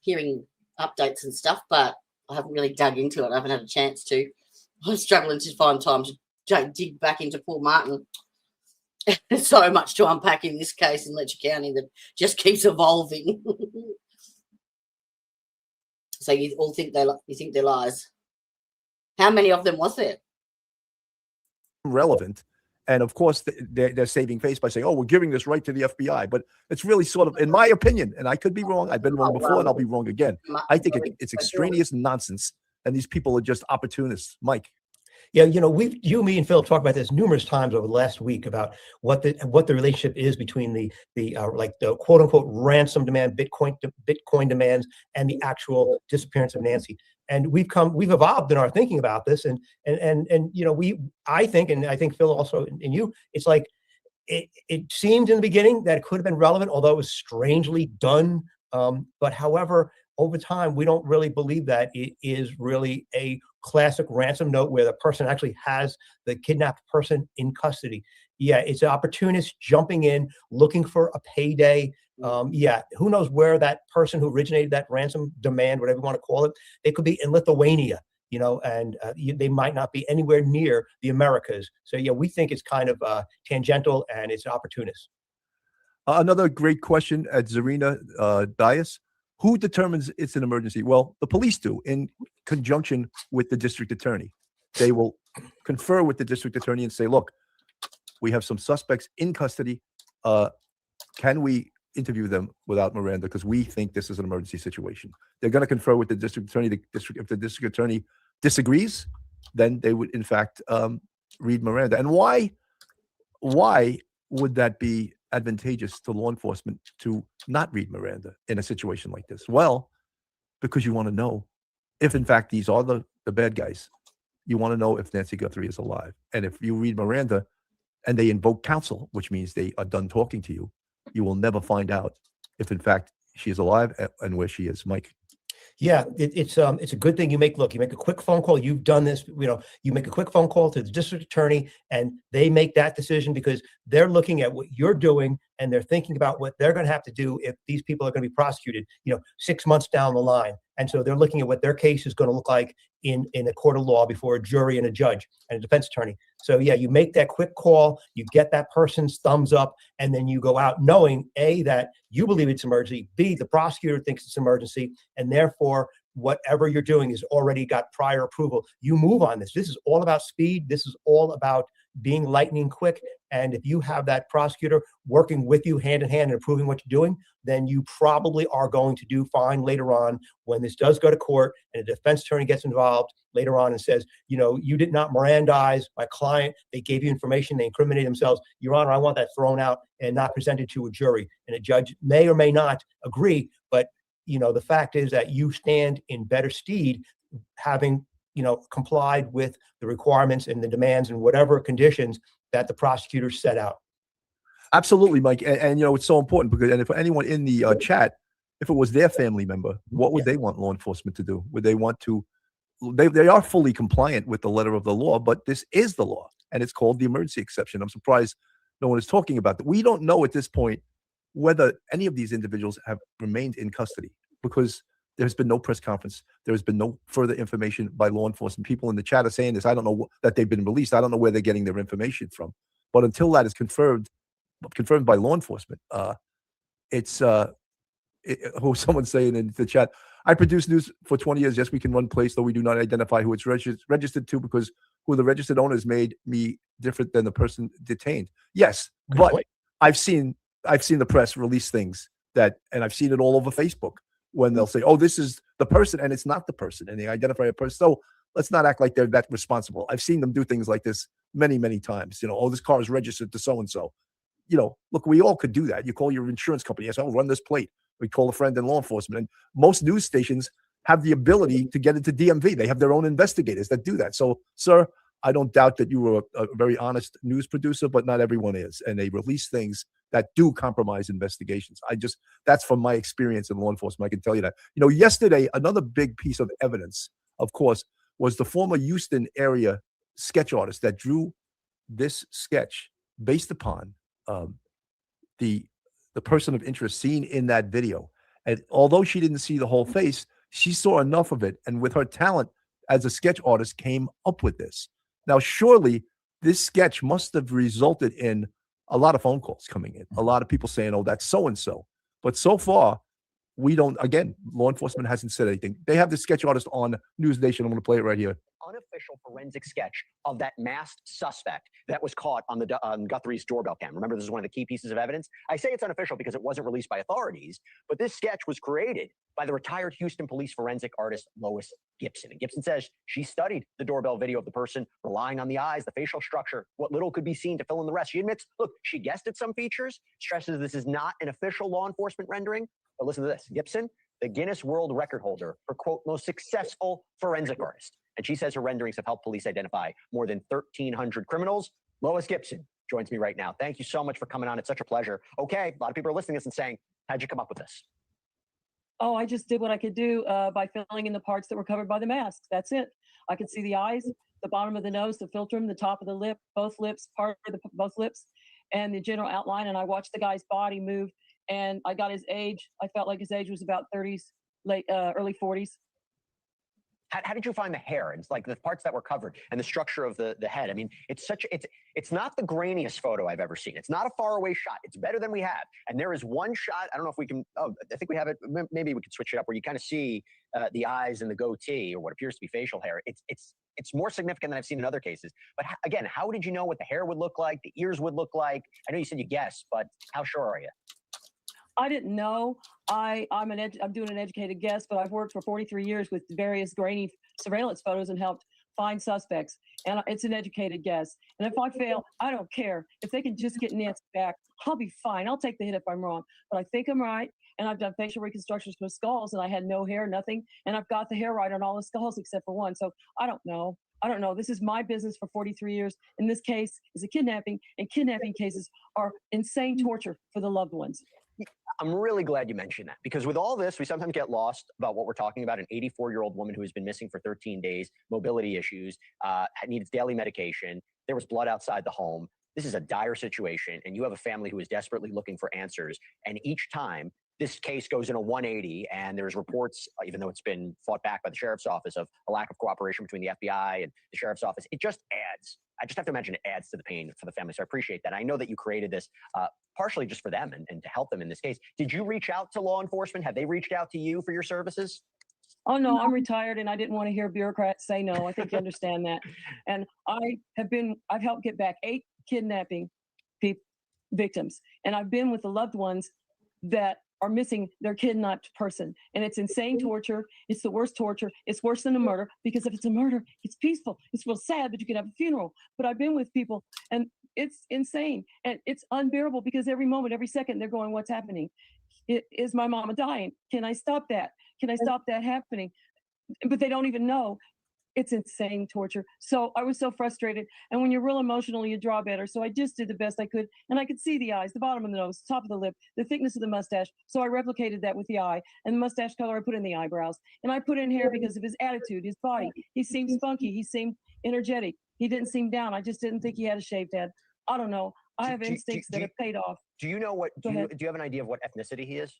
hearing updates and stuff, but I haven't really dug into it. I haven't had a chance to. I'm struggling to find time to dig back into Paul Martin. There's so much to unpack in this case in Letcher County that just keeps evolving. So you all think they're lies? How many of them was there? Relevant. And of course, they're saving face by saying, oh, we're giving this right to the FBI. But it's really sort of, in my opinion, and I could be wrong. I've been wrong before and I'll be wrong again. I think it's extraneous nonsense. And these people are just opportunists. Mike. Yeah, you, me, and Phil talked about this numerous times over the last week about what the relationship is between the quote unquote ransom demand, Bitcoin demands, and the actual disappearance of Nancy. And we've evolved in our thinking about this, and I think Phil also, and you, it's like it seemed in the beginning that it could have been relevant, although it was strangely done. But however, over time, we don't really believe that it is really a classic ransom note where the person actually has the kidnapped person in custody. Yeah, it's an opportunist jumping in, looking for a payday. Who knows where that person who originated that ransom demand, whatever you want to call it, they could be in Lithuania, and they might not be anywhere near the Americas. So yeah, we think it's kind of tangential and it's an opportunist. Another great question at Zarina Dias. Who determines it's an emergency? Well, the police do in conjunction with the district attorney. They will confer with the district attorney and say, look, we have some suspects in custody. Can we interview them without Miranda? Because we think this is an emergency situation. They're going to confer with the district attorney. If the district attorney disagrees, then they would, in fact, read Miranda. And why would that be advantageous to law enforcement to not read Miranda in a situation like this? Well, because you want to know if, in fact, these are the bad guys. You want to know if Nancy Guthrie is alive. And if you read Miranda and they invoke counsel, which means they are done talking to you, you will never find out if, in fact, she is alive and where she is. Mike. Yeah, it's a good thing you make a quick phone call. You've done this, you make a quick phone call to the district attorney and they make that decision because they're looking at what you're doing and they're thinking about what they're going to have to do if these people are going to be prosecuted, 6 months down the line. And so they're looking at what their case is going to look like in a court of law before a jury and a judge and a defense attorney. So yeah, you make that quick call, you get that person's thumbs up, and then you go out knowing A, that you believe it's emergency, B, the prosecutor thinks it's emergency, and therefore whatever you're doing has already got prior approval. You move on this. This is all about speed. This is all about being lightning quick. And if you have that prosecutor working with you hand in hand and approving what you're doing, then you probably are going to do fine later on when this does go to court and a defense attorney gets involved later on and says, you did not Mirandize my client. They gave you information. They incriminated themselves. Your Honor, I want that thrown out and not presented to a jury. And a judge may or may not agree. But, the fact is that you stand in better stead having complied with the requirements and the demands and whatever conditions that the prosecutors set out. Absolutely, Mike. And it's so important because, and if anyone in the chat, if it was their family member, what would they want law enforcement to do? Would they want to they are fully compliant with the letter of the law, but this is the law, and it's called the emergency exception. I'm surprised no one is talking about that. We don't know at this point whether any of these individuals have remained in custody, because there's been no press conference. There has been no further information by law enforcement. People in the chat are saying this. I don't know that they've been released. I don't know where they're getting their information from. But until that is confirmed by law enforcement, someone's saying in the chat, I produce news for 20 years. Yes, we can run plates, though we do not identify who it's registered to, because who the registered owners made me different than the person detained. Yes, but I've seen the press release things and I've seen it all over Facebook when they'll say, oh, this is the person, and it's not the person, and they identify a person. So let's not act like they're that responsible. I've seen them do things like this many, many times. Oh, this car is registered to so-and-so. Look, we all could do that. You call your insurance company. Yes, I'll run this plate. We call a friend in law enforcement. And most news stations have the ability to get into DMV. They have their own investigators that do that. So, sir, I don't doubt that you were a very honest news producer, but not everyone is. And they release things that do compromise investigations. That's from my experience in law enforcement. I can tell you that. Yesterday, another big piece of evidence, of course, was the former Houston area sketch artist that drew this sketch based upon the person of interest seen in that video. And although she didn't see the whole face, she saw enough of it, and with her talent as a sketch artist came up with this. Now, surely this sketch must have resulted in a lot of phone calls coming in, a lot of people saying, oh, that's so-and-so. But so far, law enforcement hasn't said anything. They have the sketch artist on News Nation. I'm going to play it right here. Unofficial forensic sketch of that masked suspect that was caught on Guthrie's doorbell cam. Remember, this is one of the key pieces of evidence. I say it's unofficial because it wasn't released by authorities, but this sketch was created by the retired Houston police forensic artist Lois Gibson. And Gibson says she studied the doorbell video of the person, relying on the eyes, the facial structure, what little could be seen to fill in the rest. She admits, look, she guessed at some features, stresses this is not an official law enforcement rendering. But listen to this. Gibson, the Guinness World Record holder for, quote, most successful forensic artist. And she says her renderings have helped police identify more than 1,300 criminals. Lois Gibson joins me right now. Thank you so much for coming on. It's such a pleasure. Okay, a lot of people are listening to this and saying, how'd you come up with this? Oh, I just did what I could do by filling in the parts that were covered by the masks. That's it. I could see the eyes, the bottom of the nose, the philtrum, the top of the lip, both lips, both lips, and the general outline. And I watched the guy's body move, and I got his age. I felt like his age was about 30s, early 40s. How did you find the hair? It's like the parts that were covered and the structure of the head. I mean, it's not the grainiest photo I've ever seen. It's not a faraway shot. It's better than we have. And there is one shot. I don't know if we can. Oh, I think we have it. Maybe we could switch it up where you kind of see the eyes and the goatee, or what appears to be facial hair. It's more significant than I've seen in other cases. But again, how did you know what the hair would look like, the ears would look like? I know you said you guessed, but how sure are you? I didn't know. I'm doing an educated guess, but I've worked for 43 years with various grainy surveillance photos and helped find suspects. And it's an educated guess. And if I fail, I don't care. If they can just get Nancy back, I'll be fine. I'll take the hit if I'm wrong. But I think I'm right. And I've done facial reconstructions for skulls, and I had no hair, nothing. And I've got the hair right on all the skulls except for one. So I don't know. I don't know. This is my business for 43 years. In this case, is a kidnapping, and kidnapping cases are insane torture for the loved ones. I'm really glad you mentioned that, because with all this, we sometimes get lost about what we're talking about. An 84-year-old woman who has been missing for 13 days, mobility issues, needs daily medication. There was blood outside the home. This is a dire situation, and you have a family who is desperately looking for answers. And each time this case goes in a 180, and there's reports, even though it's been fought back by the sheriff's office, of a lack of cooperation between the FBI and the sheriff's office. It just adds. I just have to imagine it adds to the pain for the family. So I appreciate that. I know that you created this partially just for them and to help them in this case. Did you reach out to law enforcement? Have they reached out to you for your services? Oh, no, I'm retired, and I didn't want to hear bureaucrats say no. I think you understand that. And I've helped get back 8 kidnapping victims. And I've been with the loved ones that are missing their kidnapped person. And it's insane torture. It's the worst torture. It's worse than a murder, because if it's a murder, it's peaceful. It's real sad, but you can have a funeral. But I've been with people, and it's insane. And it's unbearable, because every moment, every second, they're going, what's happening? Is my mama dying? Can I stop that? Can I stop that happening? But they don't even know. It's insane torture. So I was so frustrated. And when you're real emotional, you draw better. So I just did the best I could. And I could see the eyes, the bottom of the nose, top of the lip, the thickness of the mustache. So I replicated that with the eye. And the mustache color I put in the eyebrows. And I put in hair because of his attitude, his body. He seemed spunky. He seemed energetic. He didn't seem down. I just didn't think he had a shaved head. I don't know. I have instincts that have paid off. Do you know what? Go Do ahead. you have an idea of what ethnicity he is?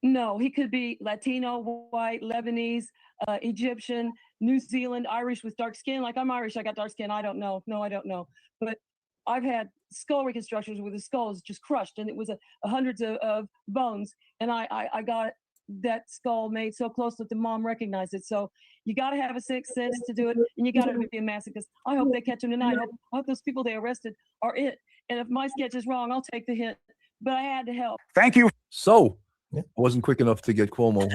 No, he could be Latino, white, Lebanese, Egyptian, New Zealand, Irish with dark skin. Like I'm Irish, I got dark skin. I don't know. No, I don't know. But I've had skull reconstructions where the skull is just crushed, and it was hundreds of bones. And I got that skull made so close that the mom recognized it. So you got to have a sixth sense to do it, and you got to be a masochist. I hope they catch him tonight. I hope those people they arrested are it. And if my sketch is wrong, I'll take the hit. But I had to help. Thank you. So, I wasn't quick enough to get Cuomo.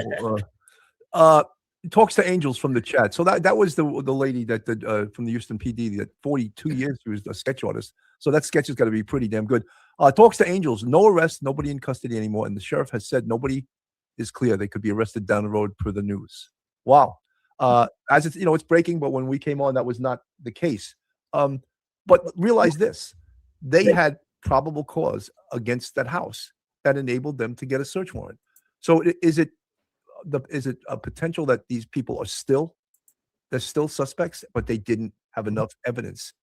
Talks to angels from the chat. So that was the lady that from the Houston PD that 42 years she was a sketch artist. So that sketch has got to be pretty damn good. Talks to angels. No arrest. Nobody in custody anymore. And the sheriff has said nobody is clear. They could be arrested down the road per the news. Wow. As it's it's breaking, but when we came on, that was not the case. But realize this: they had probable cause against that house that enabled them to get a search warrant. So is it a potential that these people are still suspects, but they didn't have enough evidence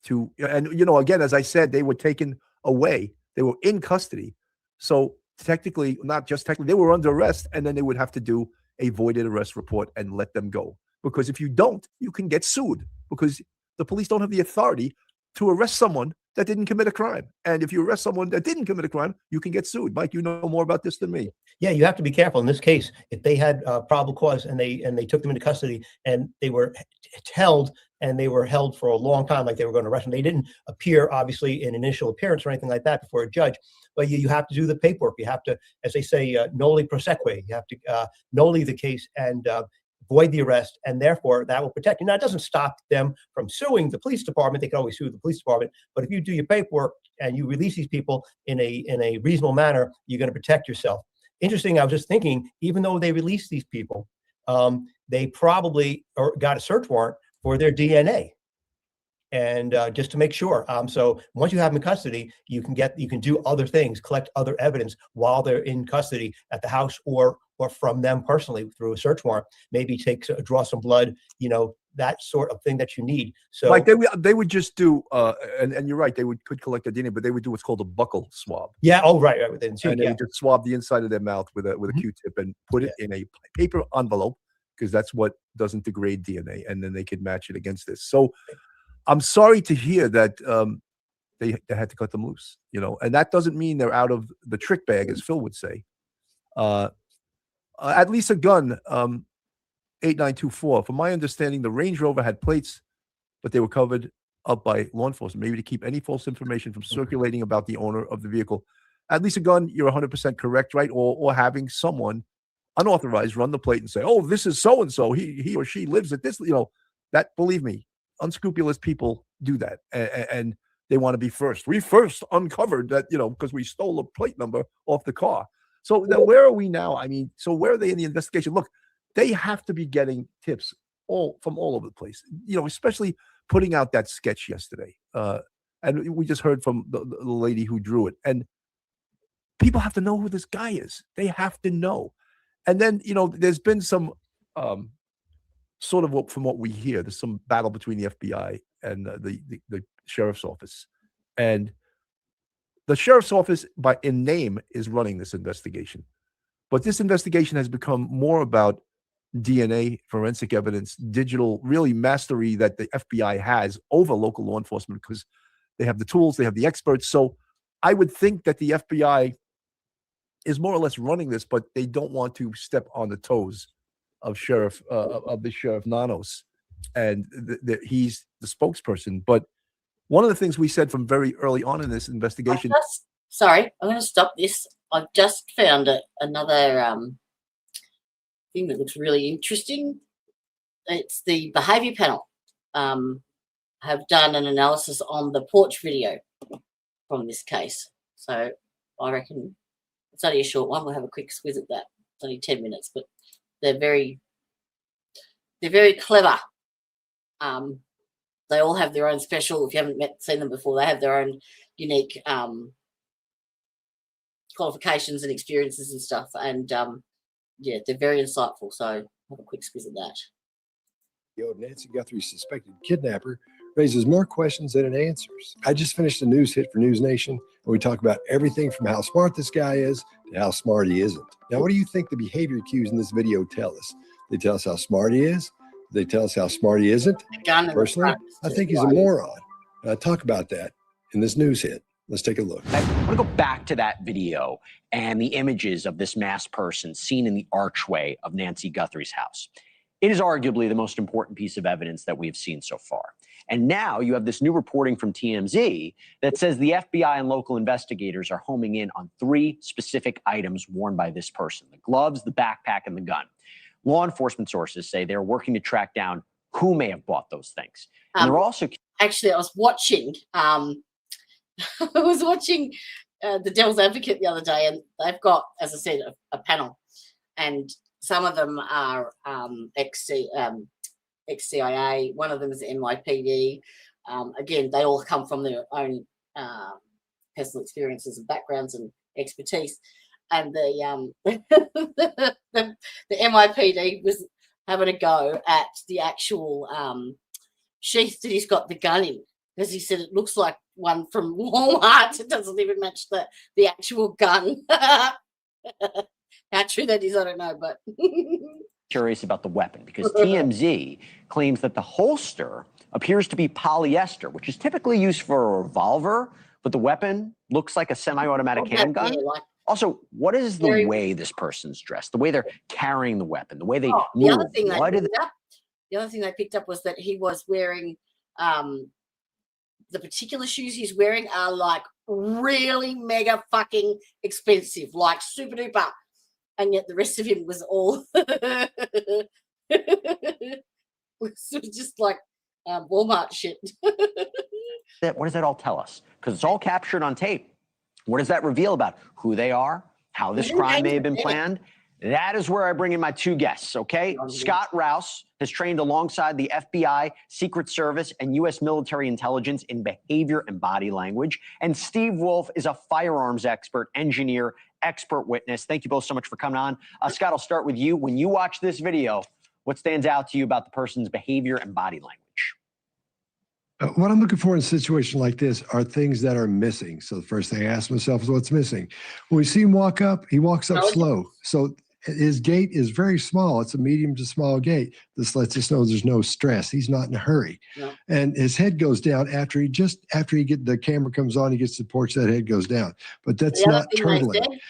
to? And again, as I said, they were taken away. They were in custody. So technically, not just technically, they were under arrest, and then they would have to do a voided arrest report and let them go. Because if you don't, you can get sued because the police don't have the authority to arrest someone that didn't commit a crime. And if you arrest someone that didn't commit a crime, you can get sued. Mike, you know more about this than me. Yeah, you have to be careful in this case. If they had probable cause and they took them into custody and they were held and they were held for a long time, like they were going to arrest them, they didn't appear obviously in initial appearance or anything like that before a judge. But you have to do the paperwork. You have to, as they say, noli prosequi. You have to noli the case and void the arrest, and therefore that will protect you. Now, it doesn't stop them from suing the police department. They can always sue the police department. But if you do your paperwork and you release these people in a reasonable manner, you're going to protect yourself. Interesting. I was just thinking, even though they released these people, they probably got a search warrant for their DNA. And just to make sure. So once you have them in custody, you can do other things, collect other evidence while they're in custody at the house or from them personally through a search warrant. Maybe draw some blood, that sort of thing that you need. So like they would just do, and you're right, they could collect their DNA, but they would do what's called a buccal swab. Yeah. Oh, right. And they would just swab the inside of their mouth with a Q-tip and put it in a paper envelope because that's what doesn't degrade DNA, and then they could match it against this. So I'm sorry to hear that they had to cut them loose, and that doesn't mean they're out of the trick bag, as Phil would say. At least a gun, 8924. From my understanding, the Range Rover had plates, but they were covered up by law enforcement, maybe to keep any false information from circulating about the owner of the vehicle. At least a gun, you're 100% correct, right? Or having someone unauthorized run the plate and say, "Oh, this is so and so. He or she lives at this." That, believe me, unscrupulous people do that, and they want to be first. We first uncovered that, because we stole a plate number off the car. So now where are we now? I mean, so where are they in the investigation? Look, they have to be getting tips from all over the place, especially putting out that sketch yesterday. And we just heard from the lady who drew it. And people have to know who this guy is. They have to know. And then, there's been some sort of from what we hear, there's some battle between the FBI and the sheriff's office. And the sheriff's office, in name, is running this investigation. But this investigation has become more about DNA, forensic evidence, digital, really mastery that the FBI has over local law enforcement because they have the tools, they have the experts. So I would think that the FBI is more or less running this, but they don't want to step on the toes of the Sheriff Nanos, and he's the spokesperson. But one of the things we said from very early on in this investigation. Sorry, I'm going to stop this. I've just found another thing that looks really interesting. It's the behavior panel have done an analysis on the porch video from this case. So I reckon it's only a short one. We'll have a quick squiz at that. It's only 10 minutes, but they're very they're very clever. They all have their own special. If you haven't seen them before, they have their own unique qualifications and experiences and stuff. And yeah, they're very insightful. So have a quick squiz at that. Nancy Guthrie's suspected kidnapper raises more questions than it answers. I just finished a news hit for News Nation, and we talk about everything from how smart this guy is to how smart he isn't. Now, what do you think the behavior cues in this video tell us? They tell us how smart he is. They tell us how smart he isn't. Personally, I think he's a moron. And I talk about that in this news hit. Let's take a look. I want to go back to that video and the images of this masked person seen in the archway of Nancy Guthrie's house. It is arguably the most important piece of evidence that we have seen so far. And now you have this new reporting from TMZ that says the FBI and local investigators are homing in on 3 specific items worn by this person: the gloves, the backpack, and the gun. Law enforcement sources say they're working to track down who may have bought those things. And they're also... Actually, I was watching The Devil's Advocate the other day, and they've got, as I said, a panel, and some of them are ex-CIA. One of them is NYPD. Again, they all come from their own personal experiences and backgrounds and expertise. And the NYPD was having a go at the actual sheath that he's got the gun in, because he said it looks like one from Walmart. It doesn't even match the actual gun. How true that is, I don't know, but curious about the weapon, because TMZ claims that the holster appears to be polyester, which is typically used for a revolver, but the weapon looks like a semi-automatic handgun. Also, what is the way this person's dressed, the way they're carrying the weapon, the way they move? The other thing they picked up was that he was wearing the particular shoes he's wearing are like really mega fucking expensive, like super duper. And yet the rest of him was all was just like Walmart shit. What does that all tell us? Because it's all captured on tape. What does that reveal about who they are, how this crime may have been planned? That is where I bring in my 2 guests, okay? Scott Rouse has trained alongside the FBI, Secret Service, and U.S. military intelligence in behavior and body language. And Steve Wolf is a firearms expert, engineer, expert witness. Thank you both so much for coming on. Scott, I'll start with you. When you watch this video, what stands out to you about the person's behavior and body language? What I'm looking for in a situation like this are things that are missing. So the first thing I ask myself is what's missing. When we see him walk up, he walks up slow. So his gait is very small. It's a medium to small gait. This lets us know there's no stress. He's not in a hurry. No. And his head goes down after the camera comes on, he gets to the porch, that head goes down. But that's not turtling.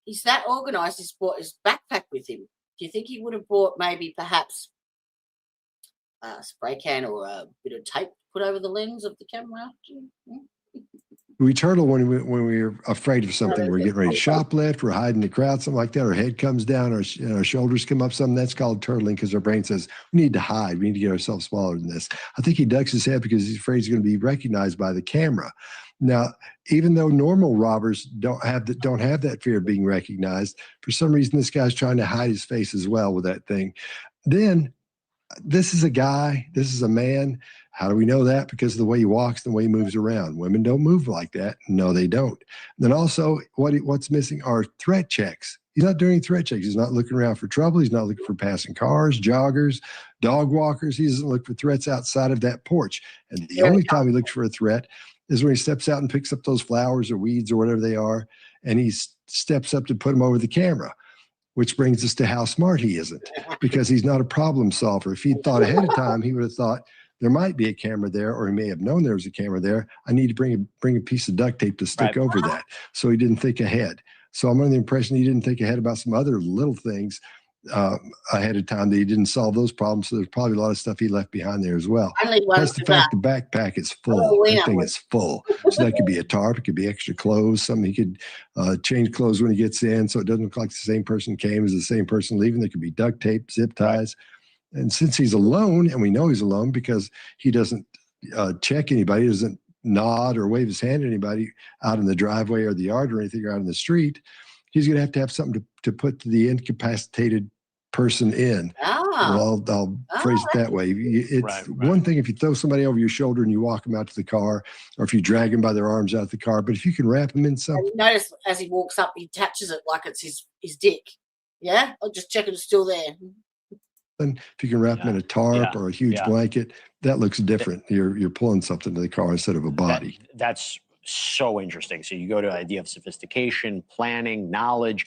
He's that organized. He's brought his backpack with him. Do you think he would have brought maybe perhaps a spray can or a bit of tape put over the lens of the camera? We turtle when we're afraid of something. We're getting ready to shoplift, we're hiding in the crowd, something like that. Our head comes down, our shoulders come up, something that's called turtling, because our brain says we need to hide. We need to get ourselves smaller than this. I think he ducks his head because he's afraid he's going to be recognized by the camera. Now, even though normal robbers don't have that fear of being recognized, for some reason this guy's trying to hide his face as well with that thing. Then this is a guy, this is a man. How do we know that? Because of the way he walks, the way he moves around. Women don't move like that. No, they don't. Then also, what's missing are threat checks. He's not doing threat checks. He's not looking around for trouble. He's not looking for passing cars, joggers, dog walkers. He doesn't look for threats outside of that porch. And the only time he looks for a threat is when he steps out and picks up those flowers or weeds or whatever they are, and he steps up to put them over the camera. Which brings us to how smart he isn't, because he's not a problem solver. If he'd thought ahead of time, he would have thought there might be a camera there, or he may have known there was a camera there. I need to bring a piece of duct tape to stick over that. So he didn't think ahead. So I'm under the impression he didn't think ahead about some other little things ahead of time, that he didn't solve those problems. So there's probably a lot of stuff he left behind there as well. Plus the fact the backpack is full. That thing is full. So that could be a tarp. It could be extra clothes. Something he could change clothes when he gets in, so it doesn't look like the same person came as the same person leaving. There could be duct tape, zip ties. And since he's alone, and we know he's alone because he doesn't check anybody, doesn't nod or wave his hand at anybody out in the driveway or the yard or anything, or out in the street, he's going to have something to put to the incapacitated person in. Well, I'll phrase it that way. It's one thing if you throw somebody over your shoulder and you walk them out to the car, or if you drag them by their arms out of the car. But if you can wrap them in something. And notice as he walks up, he attaches it like it's his dick. Yeah, I'll just check it's still there. And if you can wrap them in a tarp or a huge blanket, that looks different. You're pulling something to the car instead of a body. That's so interesting. So you go to the idea of sophistication, planning, knowledge.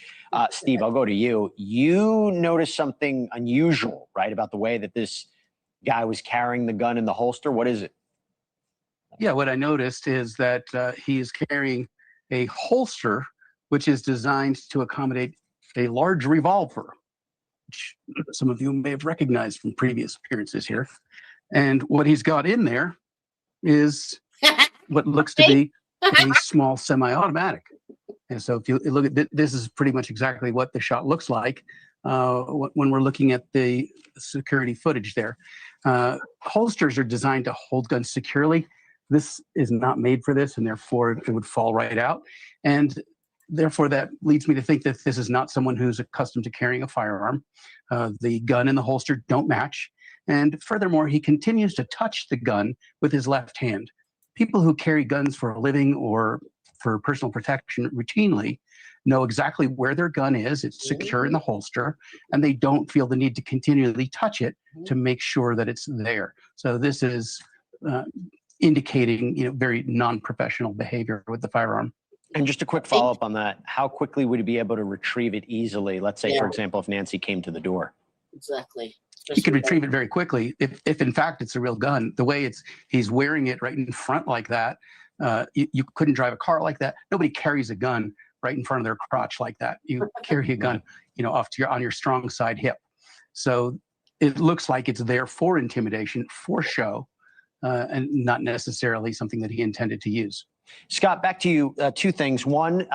Steve, I'll go to you. You noticed something unusual, right, about the way that this guy was carrying the gun in the holster. What is it? Yeah, what I noticed is that he is carrying a holster which is designed to accommodate a large revolver, which some of you may have recognized from previous appearances here. And what he's got in there is what looks to be a small semi-automatic. And so if you look at this, is pretty much exactly what the shot looks like when we're looking at the security footage there. Holsters are designed to hold guns securely. This is not made for this, and therefore it would fall right out. And therefore that leads me to think that this is not someone who's accustomed to carrying a firearm. The gun and the holster don't match. And furthermore, he continues to touch the gun with his left hand. People who carry guns for a living or for personal protection routinely know exactly where their gun is. It's secure in the holster, and they don't feel the need to continually touch it to make sure that it's there. So this is indicating, very non-professional behavior with the firearm. And just a quick follow-up on that. How quickly would he be able to retrieve it easily? Let's say, for example, if Nancy came to the door. Exactly. He could retrieve it very quickly if in fact it's a real gun. The way he's wearing it right in front like that, you couldn't drive a car like that. Nobody carries a gun right in front of their crotch like that. You carry a gun, off to on your strong side hip. So it looks like it's there for intimidation, for show, and not necessarily something that he intended to use. Scott, back to you. Two things. One,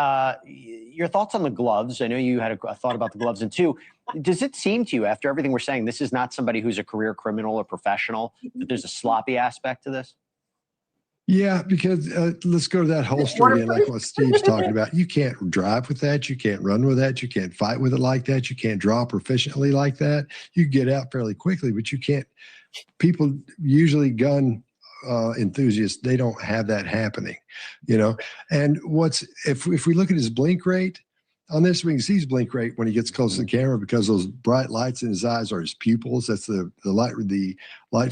your thoughts on the gloves. I know you had a thought about the gloves. And two, does it seem to you, after everything we're saying, this is not somebody who's a career criminal or professional, that there's a sloppy aspect to this? Yeah, because let's go to that holster again, like what Steve's talking about. You can't drive with that. You can't run with that. You can't fight with it like that. You can't draw proficiently like that. You get out fairly quickly, but you can't. People usually gun enthusiasts, they don't have that happening, And if we look at his blink rate on this, we can see his blink rate when he gets close to the camera, because those bright lights in his eyes are his pupils. That's the light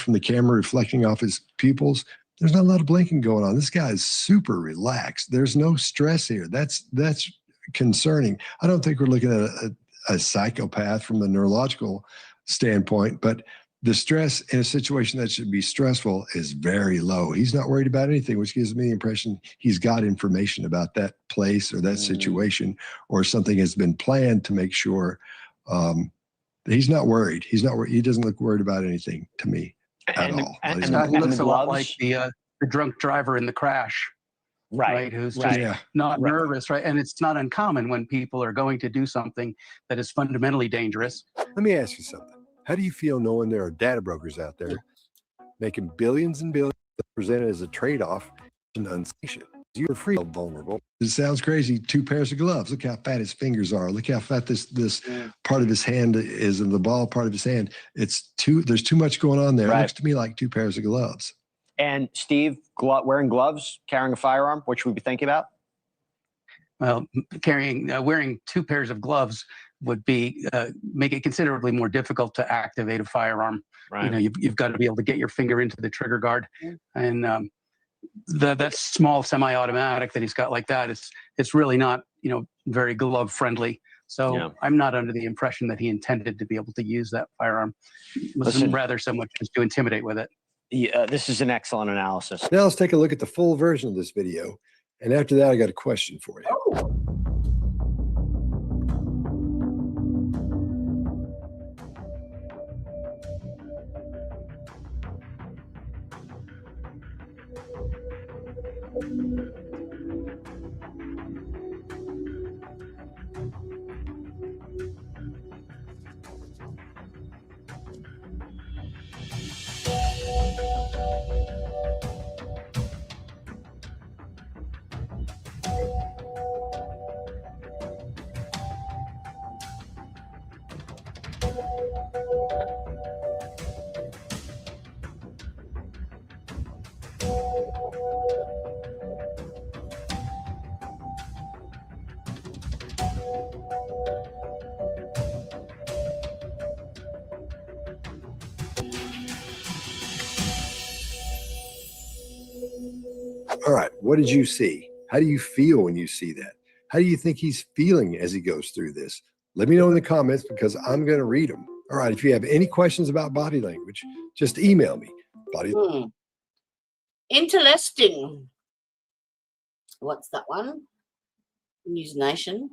from the camera reflecting off his pupils. There's not a lot of blinking going on. This guy is super relaxed. There's no stress here. That's concerning. I don't think we're looking at a psychopath from the neurological standpoint, but the stress in a situation that should be stressful is very low. He's not worried about anything, which gives me the impression he's got information about that place or that situation, or something has been planned to make sure he's not worried. He's not worried. He doesn't look worried about anything to me at all. And he looks a lot like the drunk driver in the crash, right? Who's just not nervous, right? And it's not uncommon when people are going to do something that is fundamentally dangerous. Let me ask you something. How do you feel knowing there are data brokers out there making billions and billions presented as a trade-off and unsanctioned? You're free, vulnerable. It sounds crazy. 2 pairs of gloves. Look how fat his fingers are. Look how fat this part of his hand is, and the ball part of his hand. There's too much going on there. It looks to me like 2 pairs of gloves. And Steve, wearing gloves, carrying a firearm, what should we be thinking about? Well, wearing 2 pairs of gloves would make it considerably more difficult to activate a firearm. Right. You've got to be able to get your finger into the trigger guard, and that small semi-automatic that he's got like that, it's really not very glove friendly. So I'm not under the impression that he intended to be able to use that firearm. Rather so much as to intimidate with it. Yeah, this is an excellent analysis. Now let's take a look at the full version of this video, and after that I got a question for you. All right. What did you see? How do you feel when you see that? How do you think he's feeling as he goes through this? Let me know in the comments because I'm going to read them. All right. If you have any questions about body language, just email me. Interesting. What's that one? News Nation.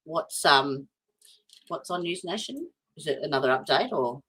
What's on News Nation? Is it another update or?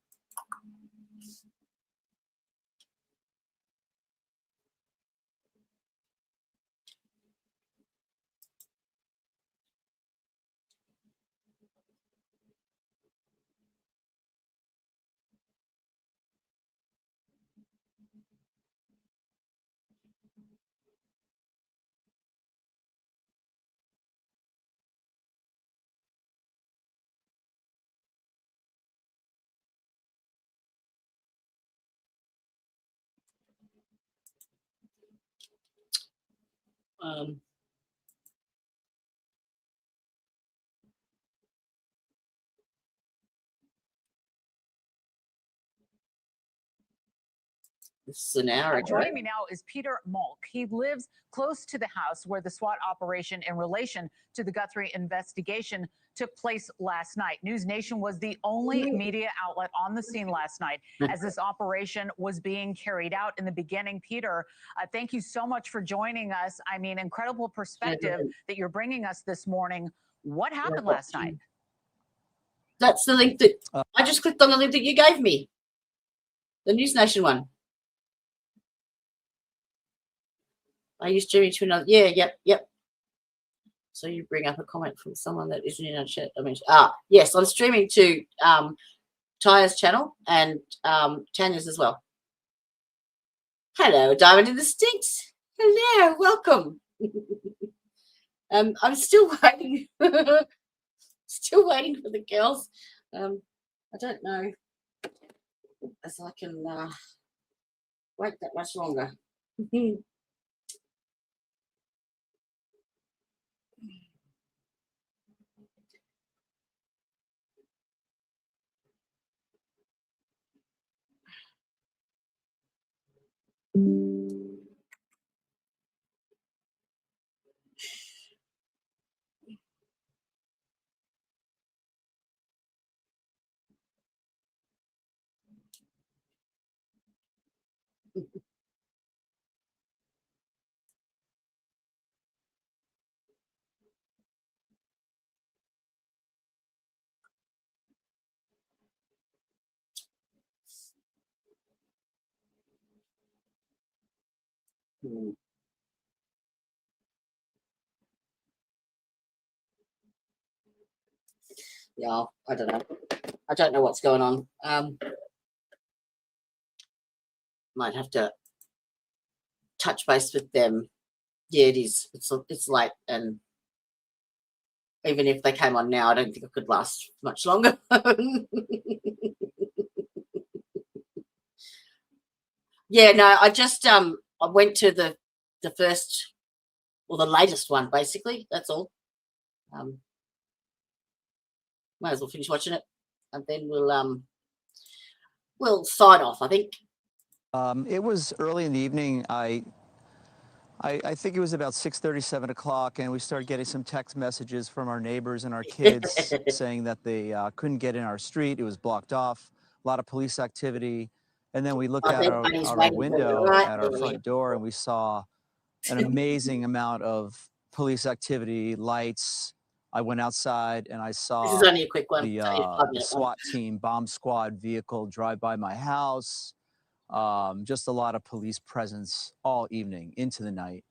This is an hour ago. Joining me now is Peter Malk. He lives close to the house where the SWAT operation in relation to the Guthrie investigation took place last night. News Nation was the only media outlet on the scene last night as this operation was being carried out in the beginning. Peter, thank you so much for joining us. I mean, incredible perspective that you're bringing us this morning. What happened last night? That's the link that I just clicked on, the link that you gave me. The News Nation one. Are you streaming to another? Yeah, yep. So you bring up a comment from someone that isn't in our chat. I mean, yes, I'm streaming to Tya's channel and Tanya's as well. Hello, Diamond in the Sticks. Hello, welcome. I'm still waiting. Still waiting for the girls. I don't know if I can wait that much longer. Yeah, I don't know. I don't know what's going on. Might have to touch base with them. Yeah, it is. It's late, and even if they came on now, I don't think I could last much longer. Yeah, no, I just I went to the first or the latest one, basically. That's all. Might as well finish watching it, and then we'll sign off, I think. It was early in the evening. I think it was about 6:30, 7 o'clock, and we started getting some text messages from our neighbors and our kids saying that they couldn't get in our street. It was blocked off. A lot of police activity. And then we looked out our window at our front door, and we saw an amazing amount of police activity, lights. I went outside and I saw This is only a quick one. the SWAT team, bomb squad vehicle drive by my house. Just a lot of police presence all evening into the night.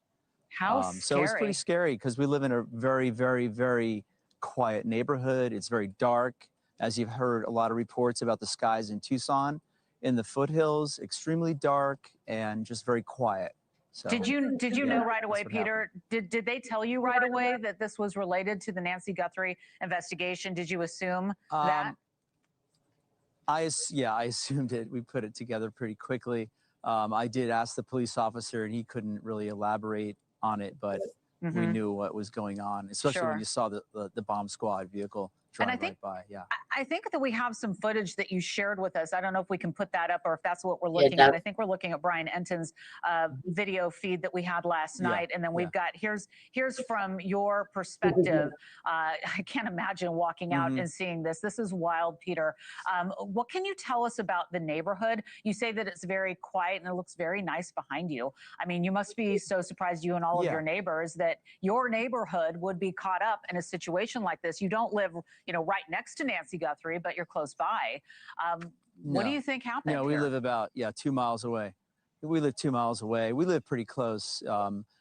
How scary. So it was pretty scary because we live in a very, very, very quiet neighborhood. It's very dark. As you've heard a lot of reports about the skies in Tucson, in the foothills, extremely dark and just very quiet. So Did you yeah, know right away, that's what happened. Peter? Did they tell you right away that this was related to the Nancy Guthrie investigation? Did you assume that? Yeah, I assumed it. We put it together pretty quickly. I did ask the police officer, and he couldn't really elaborate on it, but we knew what was going on, especially when you saw the bomb squad vehicle drive right by. Yeah. I think that we have some footage that you shared with us. I don't know if we can put that up or if that's what we're Yeah, looking at. I think we're looking at Brian Enton's video feed that we had last night. And then we've got, here's from your perspective. I can't imagine walking out and seeing this. This is wild, Peter. What can you tell us about the neighborhood? You say that it's very quiet and it looks very nice behind you. I mean, you must be so surprised, you and all of your neighbors, that your neighborhood would be caught up in a situation like this. You don't live, right next to Nancy Guthrie, but you're close by. What do you think happened? Yeah, we live about 2 miles away. We live 2 miles away. We live pretty close.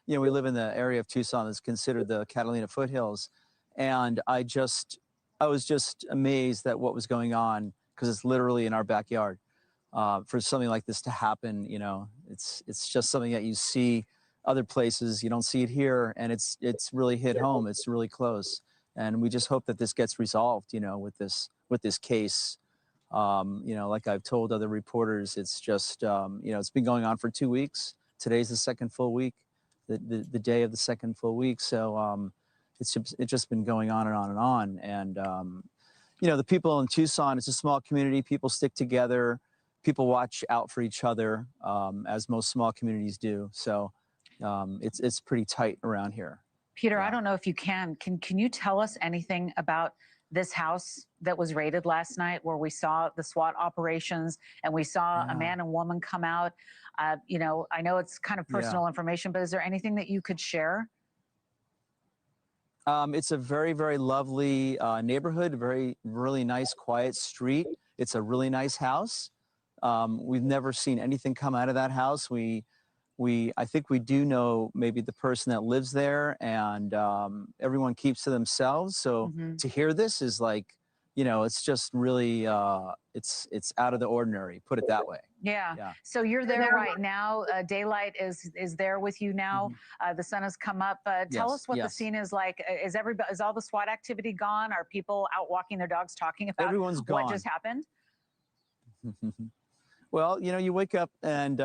We live in the area of Tucson that's considered the Catalina foothills, and I was just amazed at what was going on, because it's literally in our backyard. For something like this to happen, it's just something that you see other places. You don't see it here, and it's really hit home. It's really close. And we just hope that this gets resolved, with this case. Like I've told other reporters, it's just, it's been going on for 2 weeks. Today's the second full week, the day of the second full week. So it's just been going on and on and on. And, the people in Tucson, it's a small community. People stick together. People watch out for each other, as most small communities do. So it's pretty tight around here. Peter, I don't know if you can you tell us anything about this house that was raided last night, where we saw the SWAT operations and we saw a man and woman come out? I know it's kind of personal information, but is there anything that you could share? It's a very, very lovely neighborhood, really nice, quiet street. It's a really nice house. We've never seen anything come out of that house. I think we do know maybe the person that lives there, and everyone keeps to themselves. So to hear this is like, it's just really, it's out of the ordinary, put it that way. Yeah. So you're there right now. Daylight is there with you now. The sun has come up. Tell us what the scene is like. Is all the SWAT activity gone? Are people out walking their dogs talking about Everyone's gone. what just happened? Well, you wake up and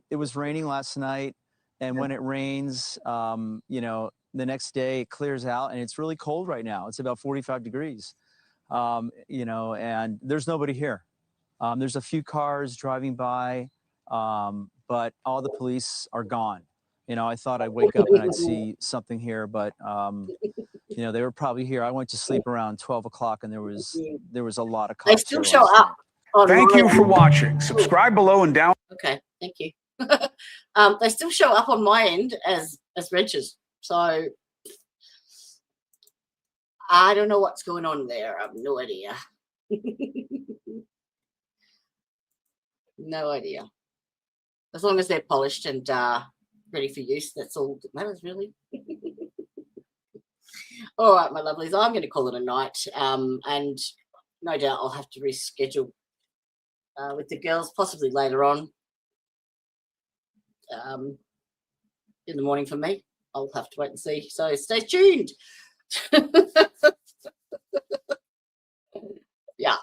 it was raining last night. And when it rains, the next day it clears out, and it's really cold right now. It's about 45 degrees, and there's nobody here. There's a few cars driving by, but all the police are gone. I thought I'd wake up and I'd see something here, but, they were probably here. I went to sleep around 12 o'clock, and there was a lot of cops. They still show up. Thank you for watching. Subscribe below and down. Okay, thank you. They still show up on my end as wrenches. So I don't know what's going on there. I have no idea. No idea. As long as they're polished and ready for use, that's all that matters, really. All right, my lovelies, I'm going to call it a night. And no doubt I'll have to reschedule with the girls, possibly later on in the morning for me. I'll have to wait and see. So stay tuned. Yeah.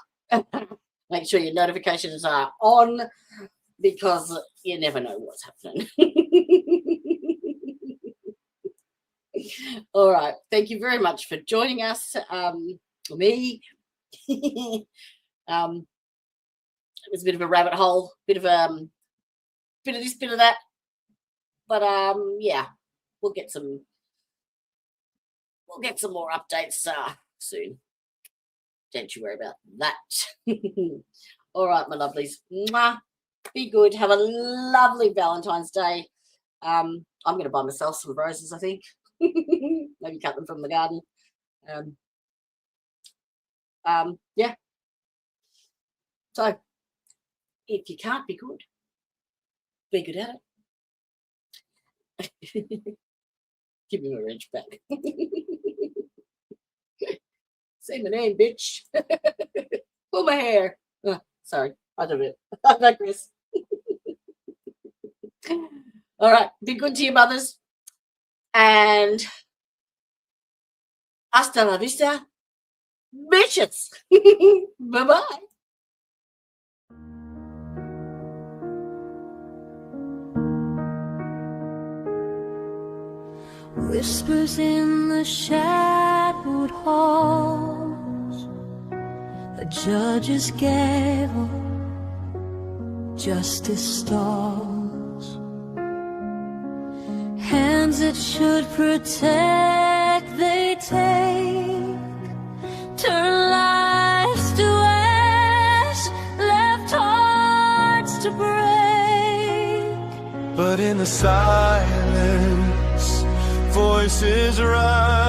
Make sure your notifications are on, because you never know what's happening. All right. Thank you very much for joining us. Me. It was a bit of a rabbit hole, bit of this, bit of that. But yeah, we'll get some more updates soon. Don't you worry about that. All right, my lovelies. Mwah. Be good. Have a lovely Valentine's Day. I'm going to buy myself some roses, I think. Maybe cut them from the garden. Yeah. So, if you can't be good at it. Give me my wrench back. Say my name, bitch. Pull my hair. Sorry, I don't know. I digress. All right. Be good to your mothers. And hasta la vista, bitches. Bye-bye. Whispers in the shadowed halls, the judge's gavel, justice stalls. Hands that should protect, they take, turn lives to ash, left hearts to break. But in the silence, voices rise.